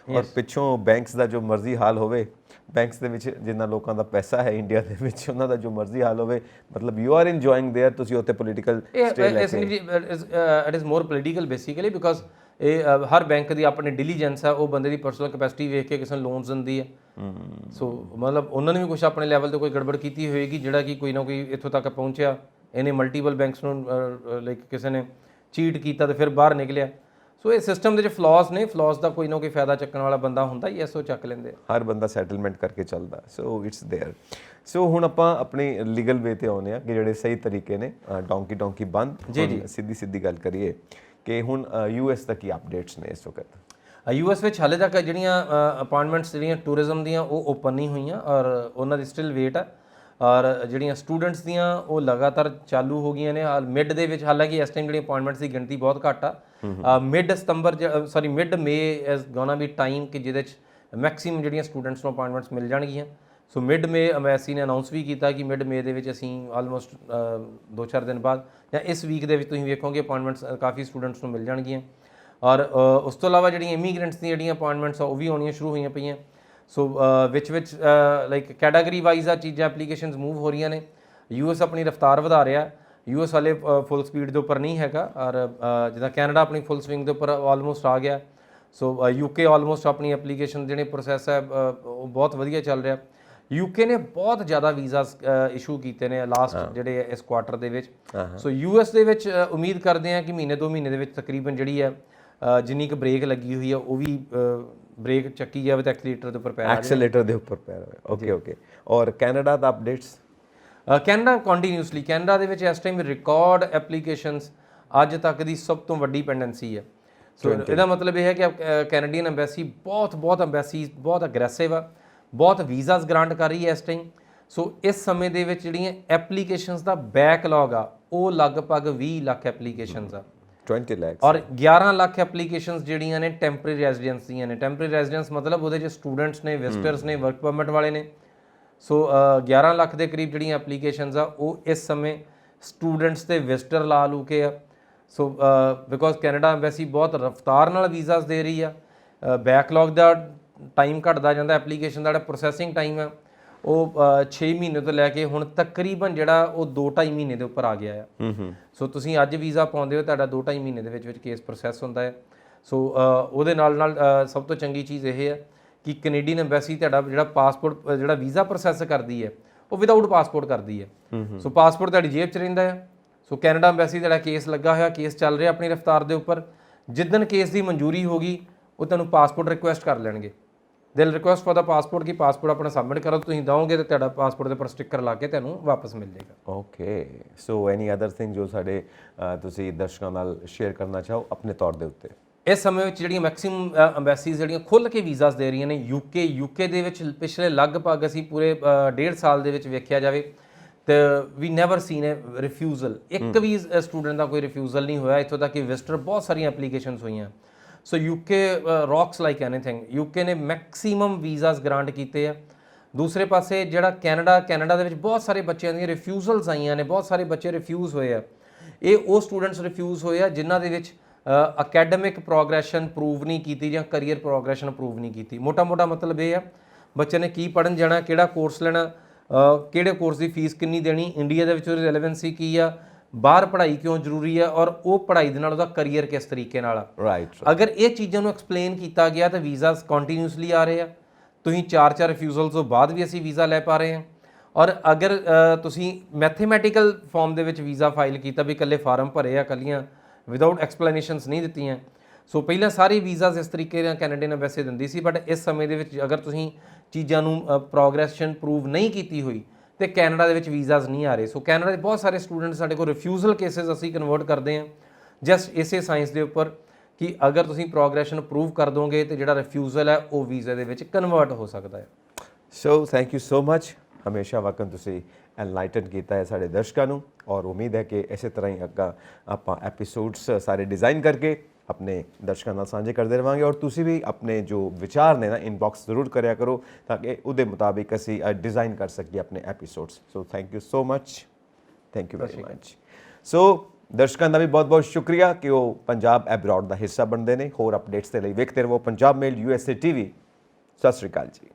ਔਰ ਪਿੱਛੋਂ ਬੈਂਕਸ ਦਾ ਜੋ ਮਰਜ਼ੀ ਹਾਲ ਹੋਵੇ, ਬੈਂਕਸ ਦੇ ਵਿੱਚ ਜਿੰਨਾ ਲੋਕਾਂ ਦਾ ਪੈਸਾ ਹੈ ਇੰਡੀਆ ਦੇ ਵਿੱਚ, ਉਹਨਾਂ ਦਾ ਜੋ ਮਰਜ਼ੀ ਹਾਲ ਹੋਵੇ, ਮਤਲਬ ਯੂ ਆਰ ਇੰਜੋਇੰਗ देयर, ਤੁਸੀਂ ਉੱਥੇ ਪੋਲੀਟੀਕਲ ਸਟੇ ਲੈ ਕੇ। It is more political basically, because ਇਹ ਹਰ ਬੈਂਕ ਦੀ ਆਪਣੀ ਡਿਲੀਜੈਂਸ ਹੈ, ਉਹ ਬੰਦੇ ਦੀ ਪਰਸਨਲ ਕੈਪੈਸਿਟੀ ਵੇਖ ਕੇ ਕਿਸੇ ਨੂੰ ਲੋਨਸ ਦਿੰਦੀ ਹੈ। ਸੋ ਮਤਲਬ ਉਹਨਾਂ ਨੇ ਵੀ ਕੁਝ ਆਪਣੇ ਲੈਵਲ ਤੇ ਕੋਈ ਗੜਬੜ ਕੀਤੀ ਹੋਏਗੀ, ਜਿਹੜਾ ਕਿ ਕੋਈ ਨਾ ਕੋਈ ਇੱਥੋਂ ਤੱਕ ਪਹੁੰਚਿਆ। ਇਹਨੇ ਮਲਟੀਪਲ ਬੈਂਕਸ ਨੂੰ ਲਾਈਕ ਕਿਸੇ ਨੇ ਚੀਟ ਕੀਤਾ ਤੇ ਫਿਰ ਬਾਹਰ ਨਿਕਲਿਆ। ਸੋ ਇਹ ਸਿਸਟਮ ਦੇ ਵਿੱਚ ਫਲॉज ਨੇ, ਫਲॉज ਦਾ ਕੋਈ ਨਾ ਕੋਈ ਫਾਇਦਾ ਚੱਕਣ ਵਾਲਾ ਬੰਦਾ ਹੁੰਦਾ, ਯੈਸ ਉਹ ਚੱਕ ਲੈਂਦੇ। ਹਰ ਬੰਦਾ ਸੈਟਲਮੈਂਟ ਕਰਕੇ ਚੱਲਦਾ, ਸੋ ਇਟਸ देयर। ਸੋ ਹੁਣ ਆਪਾਂ ਆਪਣੀ ਲੀਗਲ ਵੇ ਤੇ ਆਉਂਦੇ ਆ ਕਿ ਜਿਹੜੇ ਸਹੀ ਤਰੀਕੇ ਨੇ ਡੋਂਕੀ ਬੰਦ। ਜੀ ਸਿੱਧੀ ਗੱਲ ਕਰੀਏ ਕਿ ਹੁਣ ਯੂਐਸ ਦਾ ਕੀ ਅਪਡੇਟਸ ਨੇ ਇਸ ਵਕਤ? ਯੂਐਸ ਵਿੱਚ ਹਾਲੇ ਤੱਕ ਜਿਹੜੀਆਂ ਅਪਾਰਟਮੈਂਟਸ ਜਿਹੜੀਆਂ ਟੂਰਿਜ਼ਮ ਦੀਆਂ ਉਹ ਓਪਨ ਨਹੀਂ ਹੋਈਆਂ, ਔਰ ਉਹਨਾਂ ਦੀ ਸਟਿਲ ਵੇਟ ਆ। ਔਰ ਜਿਹੜੀਆਂ ਸਟੂਡੈਂਟਸ ਦੀਆਂ ਉਹ ਲਗਾਤਾਰ ਚਾਲੂ ਹੋ ਗਈਆਂ ਨੇ। ਮਿਡ ਦੇ ਵਿੱਚ ਹਾਲਾਂਕਿ ਇਸ ਟਾਈਮ ਜਿਹੜੀਆਂ ਅਪਾਇੰਟਮੈਂਟਸ ਦੀ ਗਿਣਤੀ ਬਹੁਤ ਘੱਟ ਆ। Mid May is gonna be time ਕਿ ਜਿਹਦੇ 'ਚ ਮੈਕਸਿਮਮ ਜਿਹੜੀਆਂ ਸਟੂਡੈਂਟਸ ਨੂੰ ਅਪਾਇੰਟਮੈਂਟਸ ਮਿਲ ਜਾਣਗੀਆਂ। ਸੋ ਮਿਡ ਮੇ ਐਮਬੈਸੀ ਨੇ ਅਨਾਉਂਸ ਵੀ ਕੀਤਾ ਕਿ ਮਿਡ ਮੇ ਦੇ ਵਿੱਚ ਅਸੀਂ ਆਲਮੋਸਟ 2-4 ਦਿਨ ਬਾਅਦ ਜਾਂ ਇਸ ਵੀਕ ਦੇ ਵਿੱਚ ਤੁਸੀਂ ਵੇਖੋਗੇ ਅਪਾਇੰਟਮੈਂਟਸ ਕਾਫੀ ਸਟੂਡੈਂਟਸ ਨੂੰ ਮਿਲ ਜਾਣਗੀਆਂ। ਔਰ ਉਸ ਤੋਂ ਇਲਾਵਾ ਜਿਹੜੀਆਂ ਇਮੀਗ੍ਰੈਂਟਸ ਦੀਆਂ ਜਿਹੜੀਆਂ ਅਪਾਇੰਟਮੈਂਟਸ ਆ ਉਹ ਵੀ ਆਉਣੀਆਂ ਸ਼ੁਰੂ ਹੋਈਆਂ ਪਈਆਂ। ਸੋ ਵਿੱਚ ਲਾਈਕ ਕੈਟਾਗਰੀ ਵਾਈਜ਼ ਆ ਚੀਜ਼ਾਂ ਐਪਲੀਕੇਸ਼ਨਸ ਮੂਵ ਹੋ ਰਹੀਆਂ ਨੇ। ਯੂਐਸ ਆਪਣੀ ਰਫਤਾਰ ਵਧਾ ਰਿਹਾ। ਯੂਐਸ ਵਾਲੇ ਫੁੱਲ ਸਪੀਡ ਦੇ ਉੱਪਰ ਨਹੀਂ ਹੈਗਾ, ਔਰ ਜਿੱਦਾਂ ਕੈਨੇਡਾ ਆਪਣੀ ਫੁੱਲ ਸਵਿੰਗ ਦੇ ਉੱਪਰ ਆਲਮੋਸਟ ਆ ਗਿਆ। ਸੋ ਯੂਕੇ ਆਲਮੋਸਟ ਆਪਣੀ ਐਪਲੀਕੇਸ਼ਨ ਜਿਹੜੇ ਪ੍ਰੋਸੈਸ ਹੈ ਉਹ ਬਹੁਤ ਵਧੀਆ ਚੱਲ ਰਿਹਾ। ਯੂਕੇ ਨੇ ਬਹੁਤ ਜ਼ਿਆਦਾ ਵੀਜ਼ਾਸ ਇਸ਼ੂ ਕੀਤੇ ਨੇ ਲਾਸਟ ਜਿਹੜੇ ਇਸ ਕੁਆਟਰ ਦੇ ਵਿੱਚ। ਸੋ ਯੂਐਸ ਦੇ ਵਿੱਚ ਉਮੀਦ ਕਰਦੇ ਹਾਂ ਕਿ ਮਹੀਨੇ 2 ਮਹੀਨੇ ਦੇ ਵਿੱਚ ਤਕਰੀਬਨ ਜਿਹੜੀ ਹੈ ਜਿੰਨੀ ਕੁ ਬ੍ਰੇਕ ਲੱਗੀ ਹੋਈ ਹੈ ਉਹ ਵੀ ਬ੍ਰੇਕ ਚੱਕੀ ਜਾਵੇ ਤਾਂ ਐਕਸੀਲੇਟਰ ਦੇ ਉੱਪਰ ਪੈ ਜਾਵੇ। ਐਕਸੀਲੇਟਰ ਦੇ ਉੱਪਰ ਪੈ ਜਾਵੇ। ਓਕੇ। ਔਰ ਕੈਨੇਡਾ ਦਾ ਅਪਡੇਟਸ? ਕੈਨੇਡਾ ਕੰਟੀਨਿਊਸਲੀ, ਕੈਨੇਡਾ ਦੇ ਵਿੱਚ ਇਸ ਟਾਈਮ ਰਿਕਾਰਡ ਐਪਲੀਕੇਸ਼ਨਸ ਅੱਜ ਤੱਕ ਦੀ ਸਭ ਤੋਂ ਵੱਡੀ ਪੈਂਡੈਂਸੀ ਹੈ। ਸੋ ਇਹਦਾ ਮਤਲਬ ਇਹ ਹੈ ਕਿ ਕੈਨੇਡੀਅਨ ਐਮਬੈਸੀ ਬਹੁਤ ਅਗਰੈਸਿਵ ਆ, ਬਹੁਤ ਵੀਜ਼ਾਸ ਗ੍ਰਾਂਟ ਕਰ ਰਹੀ ਹੈ ਇਸ ਟਾਈਮ। ਸੋ ਇਸ ਸਮੇਂ ਦੇ ਵਿੱਚ ਜਿਹੜੀਆਂ ਐਪਲੀਕੇਸ਼ਨਸ ਦਾ ਬੈਕਲੌਗ ਆ ਉਹ ਲਗਭਗ 20 ਲੱਖ ਐਪਲੀਕੇਸ਼ਨਸ ਆ। 20 ਲੱਖ। ਔਰ 11 ਲੱਖ ਐਪਲੀਕੇਸ਼ਨਸ ਜਿਹੜੀਆਂ ਨੇ ਟੈਂਪਰੇਰੀ ਰੈਜ਼ੀਡੈਂਸ ਦੀਆਂ ਨੇ। ਟੈਂਪਰੇਰੀ ਰੈਜ਼ੀਡੈਂਸ ਮਤਲਬ ਉਹਦੇ 'ਚ ਸਟੂਡੈਂਟਸ ਨੇ, ਵਿਜ਼ਟਰਸ ਨੇ, ਵਰਕ ਪਰਮਿਟ ਵਾਲੇ ਨੇ। ਸੋ 11 ਲੱਖ ਦੇ ਕਰੀਬ ਜਿਹੜੀਆਂ ਐਪਲੀਕੇਸ਼ਨਸ ਆ ਉਹ ਇਸ ਸਮੇਂ ਸਟੂਡੈਂਟਸ ਤੇ ਵਿਜ਼ਟਰ ਲਾ ਲੂ ਕੇ ਆ। ਸੋ ਬਿਕੋਜ਼ ਕੈਨੇਡਾ ਐਮਬੈਸੀ ਬਹੁਤ ਰਫਤਾਰ ਨਾਲ ਵੀਜ਼ਾਸ ਦੇ ਰਹੀ ਆ। ਬੈਕਲੌਗ ਦਾ ਟਾਈਮ ਘਟਦਾ ਜਾਂਦਾ, ਐਪਲੀਕੇਸ਼ਨ ਦਾ ਜਿਹੜਾ ਪ੍ਰੋਸੈਸਿੰਗ ਟਾਈਮ ਹੈ ਉਹ 6 ਮਹੀਨੇ ਤੋਂ ਲੈ ਕੇ ਹੁਣ ਤਕਰੀਬਨ ਜਿਹੜਾ ਉਹ 2-2.5 ਮਹੀਨੇ ਦੇ ਉੱਪਰ ਆ ਗਿਆ ਆ। ਸੋ ਤੁਸੀਂ ਅੱਜ ਵੀਜ਼ਾ ਪਾਉਂਦੇ ਹੋ, ਤੁਹਾਡਾ 2-2.5 ਮਹੀਨੇ ਦੇ ਵਿੱਚ ਕੇਸ ਪ੍ਰੋਸੈਸ ਹੁੰਦਾ ਹੈ। ਸੋ ਉਹਦੇ ਨਾਲ ਸਭ ਤੋਂ ਚੰਗੀ ਚੀਜ਼ ਇਹ ਹੈ ਕਿ ਕੈਨੇਡੀਅਨ ਐਮਬੈਸੀ ਤੁਹਾਡਾ ਜਿਹੜਾ ਪਾਸਪੋਰਟ ਜਿਹੜਾ ਵੀਜ਼ਾ ਪ੍ਰੋਸੈਸ ਕਰਦੀ ਹੈ ਉਹ ਵਿਦਆਊਟ ਪਾਸਪੋਰਟ ਕਰਦੀ ਹੈ। ਸੋ ਪਾਸਪੋਰਟ ਤੁਹਾਡੀ ਜੇਬ 'ਚ ਰਹਿੰਦਾ ਹੈ। ਸੋ ਕੈਨੇਡਾ ਐਮਬੈਸੀ ਦਾ ਕੇਸ ਲੱਗਾ ਹੋਇਆ, ਕੇਸ ਚੱਲ ਰਿਹਾ ਆਪਣੀ ਰਫਤਾਰ ਦੇ ਉੱਪਰ। ਜਿੱਦਣ ਕੇਸ ਦੀ ਮਨਜ਼ੂਰੀ ਹੋਗੀ ਉਹ ਤੁਹਾਨੂੰ ਪਾਸਪੋਰਟ ਰਿਕੁਐਸਟ ਕਰ ਲੈਣਗੇ। ਦਿਲ ਰਿਕੁਐਸਟ ਫॉर ਦਾ ਪਾਸਪੋਰਟ ਕਿ ਪਾਸਪੋਰਟ ਆਪਣਾ ਸਬਮਿਟ ਕਰੋ, ਤੁਸੀਂ ਦਿਓਗੇ ਤੇ ਤੁਹਾਡਾ ਪਾਸਪੋਰਟ ਦੇ ਉੱਪਰ ਸਟicker ਲਾ ਕੇ ਤੁਹਾਨੂੰ ਵਾਪਸ ਮਿਲ ਜਾਏਗਾ। ਓਕੇ। ਸੋ ਐਨੀ ਅਦਰ ਥਿੰਗ ਜੋ ਸਾਡੇ ਤੁਸੀਂ ਦਰਸ਼ਕਾਂ ਨਾਲ ਸ਼ੇਅਰ ਕਰਨਾ ਚਾਹੋ ਆਪਣੇ ਤੌਰ ਦੇ ਉੱਤੇ? ਇਸ ਸਮੇਂ ਵਿੱਚ ਜਿਹੜੀਆਂ ਮੈਕਸਿਮਮ ਐਮਬੈਸੀਜ਼ ਜਿਹੜੀਆਂ ਖੁੱਲ੍ਹ ਕੇ ਵੀਜ਼ਾਸ ਦੇ ਰਹੀਆਂ ਨੇ ਯੂਕੇ ਦੇ ਵਿੱਚ ਪਿਛਲੇ ਲਗਭਗ ਅਸੀਂ ਪੂਰੇ 1.5 ਸਾਲ ਦੇ ਵਿੱਚ ਵੇਖਿਆ ਜਾਵੇ ਤੇ ਵੀ ਨੈਵਰ ਸੀਨ ਹੈ ਰਿਫਿਊਜ਼ਲ। ਇੱਕ ਵੀ ਸਟੂਡੈਂਟ ਦਾ ਕੋਈ ਰਿਫਿਊਜ਼ਲ ਨਹੀਂ ਹੋਇਆ। ਇੱਥੋਂ ਤੱਕ ਕਿ ਵਿਜ਼ਟਰ ਬਹੁਤ ਸਾਰੀਆਂ ਐਪਲੀਕੇਸ਼ਨਸ ਹੋਈਆਂ। ਸੋ UK rocks like anything. UK ਨੇ ਮੈਕਸਿਮਮ ਵੀਜ਼ਾਸ ਗ੍ਰਾਂਟ ਕੀਤੇ ਆ। ਦੂਸਰੇ ਪਾਸੇ ਜਿਹੜਾ ਕੈਨੇਡਾ ਦੇ ਵਿੱਚ ਬਹੁਤ ਸਾਰੇ ਬੱਚਿਆਂ ਦੀਆਂ ਰਿਫਿਊਜ਼ਲਸ ਆਈਆਂ ਨੇ, ਬਹੁਤ ਸਾਰੇ ਬੱਚੇ ਰਿਫਿਊਜ਼ ਹੋਏ ਆ। ਇਹ ਉਹ ਸਟੂਡੈਂਟਸ ਰਿਫਿਊਜ਼ ਹੋਏ ਆ ਜਿਨ੍ਹਾਂ ਦੇ ਵਿੱਚ ਅਕੈਡਮਿਕ ਪ੍ਰੋਗਰੈਸ਼ਨ ਪ੍ਰੂਵ ਨਹੀਂ ਕੀਤੀ ਜਾਂ ਕਰੀਅਰ ਪ੍ਰੋਗਰੈਸ਼ਨ ਪ੍ਰੂਵ ਨਹੀਂ ਕੀਤੀ। ਮੋਟਾ ਮਤਲਬ ਇਹ ਆ ਬੱਚੇ ਨੇ ਕੀ ਪੜ੍ਹਨ ਜਾਣਾ, ਕਿਹੜਾ ਕੋਰਸ ਲੈਣਾ, ਕਿਹੜੇ ਕੋਰਸ ਦੀ ਫੀਸ ਕਿੰਨੀ ਦੇਣੀ, ਇੰਡੀਆ ਦੇ ਵਿੱਚ ਉਹਦੀ ਰੈਲੇਵੈਂਸੀ ਕੀ ਆ, ਬਾਹਰ ਪੜ੍ਹਾਈ ਕਿਉਂ ਜ਼ਰੂਰੀ ਆ, ਔਰ ਉਹ ਪੜ੍ਹਾਈ ਦੇ ਨਾਲ ਉਹਦਾ ਕਰੀਅਰ ਕਿਸ ਤਰੀਕੇ ਨਾਲ ਆ। ਰਾਈਟ। ਅਗਰ ਇਹ ਚੀਜ਼ਾਂ ਨੂੰ ਐਕਸਪਲੇਨ ਕੀਤਾ ਗਿਆ ਤਾਂ ਵੀਜ਼ਾਸ ਕੰਟੀਨਿਊਸਲੀ ਆ ਰਹੇ ਆ। ਤੁਸੀਂ 4 ਰਿਫਿਊਜ਼ਲ ਤੋਂ ਬਾਅਦ ਵੀ ਅਸੀਂ ਵੀਜ਼ਾ ਲੈ ਪਾ ਰਹੇ ਹਾਂ। ਔਰ ਅਗਰ ਤੁਸੀਂ ਮੈਥਮੈਟੀਕਲ ਫਾਰਮ ਦੇ ਵਿੱਚ ਵੀਜ਼ਾ ਫਾਈਲ ਕੀਤਾ, ਵੀ ਇਕੱਲੇ ਫਾਰਮ ਭਰੇ ਆ, ਇਕੱਲੀਆਂ ਵਿਦਆਊਟ ਐਕਸਪਲੇਨੇਸ਼ਨਸ ਨਹੀਂ ਦਿੱਤੀਆਂ। ਸੋ ਪਹਿਲਾਂ ਸਾਰੇ ਵੀਜ਼ਾਸ ਇਸ ਤਰੀਕੇ ਨਾਲ ਕੈਨੇਡਾ ਨੇ ਵੈਸੇ ਦਿੰਦੀ ਸੀ, ਬਟ ਇਸ ਸਮੇਂ ਦੇ ਵਿੱਚ ਅਗਰ ਤੁਸੀਂ ਚੀਜ਼ਾਂ ਨੂੰ ਪ੍ਰੋਗਰੈਸ਼ਨ ਪ੍ਰੂਵ ਨਹੀਂ ਕੀਤੀ ਹੋਈ ਤੇ ਕੈਨੇਡਾ ਦੇ ਵਿੱਚ ਵੀਜ਼ਾਸ ਨਹੀਂ ਆ ਰਹੇ। ਸੋ ਕੈਨੇਡਾ ਦੇ ਬਹੁਤ ਸਾਰੇ ਸਟੂਡੈਂਟ ਸਾਡੇ ਕੋਲ ਰਿਫਿਊਜ਼ਲ ਕੇਸਿਸ ਅਸੀਂ ਕਨਵਰਟ ਕਰਦੇ ਹਾਂ ਜਸਟ ਇਸੇ ਸਾਇੰਸ ਦੇ ਉੱਪਰ ਕਿ ਅਗਰ ਤੁਸੀਂ ਪ੍ਰੋਗਰੈਸ਼ਨ ਪ੍ਰੂਵ ਕਰ ਦੋਗੇ ਤੇ ਜਿਹੜਾ ਰਿਫਿਊਜ਼ਲ ਹੈ ਉਹ ਵੀਜ਼ਾ ਦੇ ਵਿੱਚ ਕਨਵਰਟ ਹੋ ਸਕਦਾ ਹੈ। ਸੋ ਥੈਂਕ ਯੂ ਸੋ ਮਚ। ਹਮੇਸ਼ਾ ਵਕਨ ਤੁਸੀਂ ਐਨਲਾਈਟਨ ਕੀਤਾ ਹੈ ਸਾਡੇ ਦਰਸ਼ਕਾਂ ਨੂੰ, ਔਰ ਉਮੀਦ ਹੈ ਕਿ ਇਸੇ ਤਰ੍ਹਾਂ ਹੀ ਅੱਗਾ ਆਪਾਂ ਐਪੀਸੋਡਸ ਸਾਰੇ ਡਿਜ਼ਾਈਨ ਕਰਕੇ ਆਪਣੇ ਦਰਸ਼ਕਾਂ ਨਾਲ ਸਾਂਝੇ ਕਰਦੇ ਰਹਾਂਗੇ। ਔਰ ਤੁਸੀਂ ਵੀ ਆਪਣੇ ਜੋ ਵਿਚਾਰ ਨੇ ਨਾ ਇਨਬਾਕਸ ਜ਼ਰੂਰ ਕਰਿਆ ਕਰੋ ਤਾਂ ਕਿ ਉਹਦੇ ਮੁਤਾਬਿਕ ਅਸੀਂ ਡਿਜ਼ਾਈਨ ਕਰ ਸਕੀਏ ਆਪਣੇ episodes. So thank you so much. Thank you very much. So ਦਰਸ਼ਕਾਂ ਦਾ ਵੀ ਬਹੁਤ ਸ਼ੁਕਰੀਆ ਕਿ ਉਹ ਪੰਜਾਬ ਐਬਰੋਡ ਦਾ ਹਿੱਸਾ ਬਣਦੇ ਨੇ। ਹੋਰ ਅਪਡੇਟਸ ਦੇ ਲਈ ਵੇਖਦੇ ਰਹੋ ਪੰਜਾਬ ਮੇਲ USA TV। ਸਤਿ ਸ਼੍ਰੀ ਅਕਾਲ ਜੀ।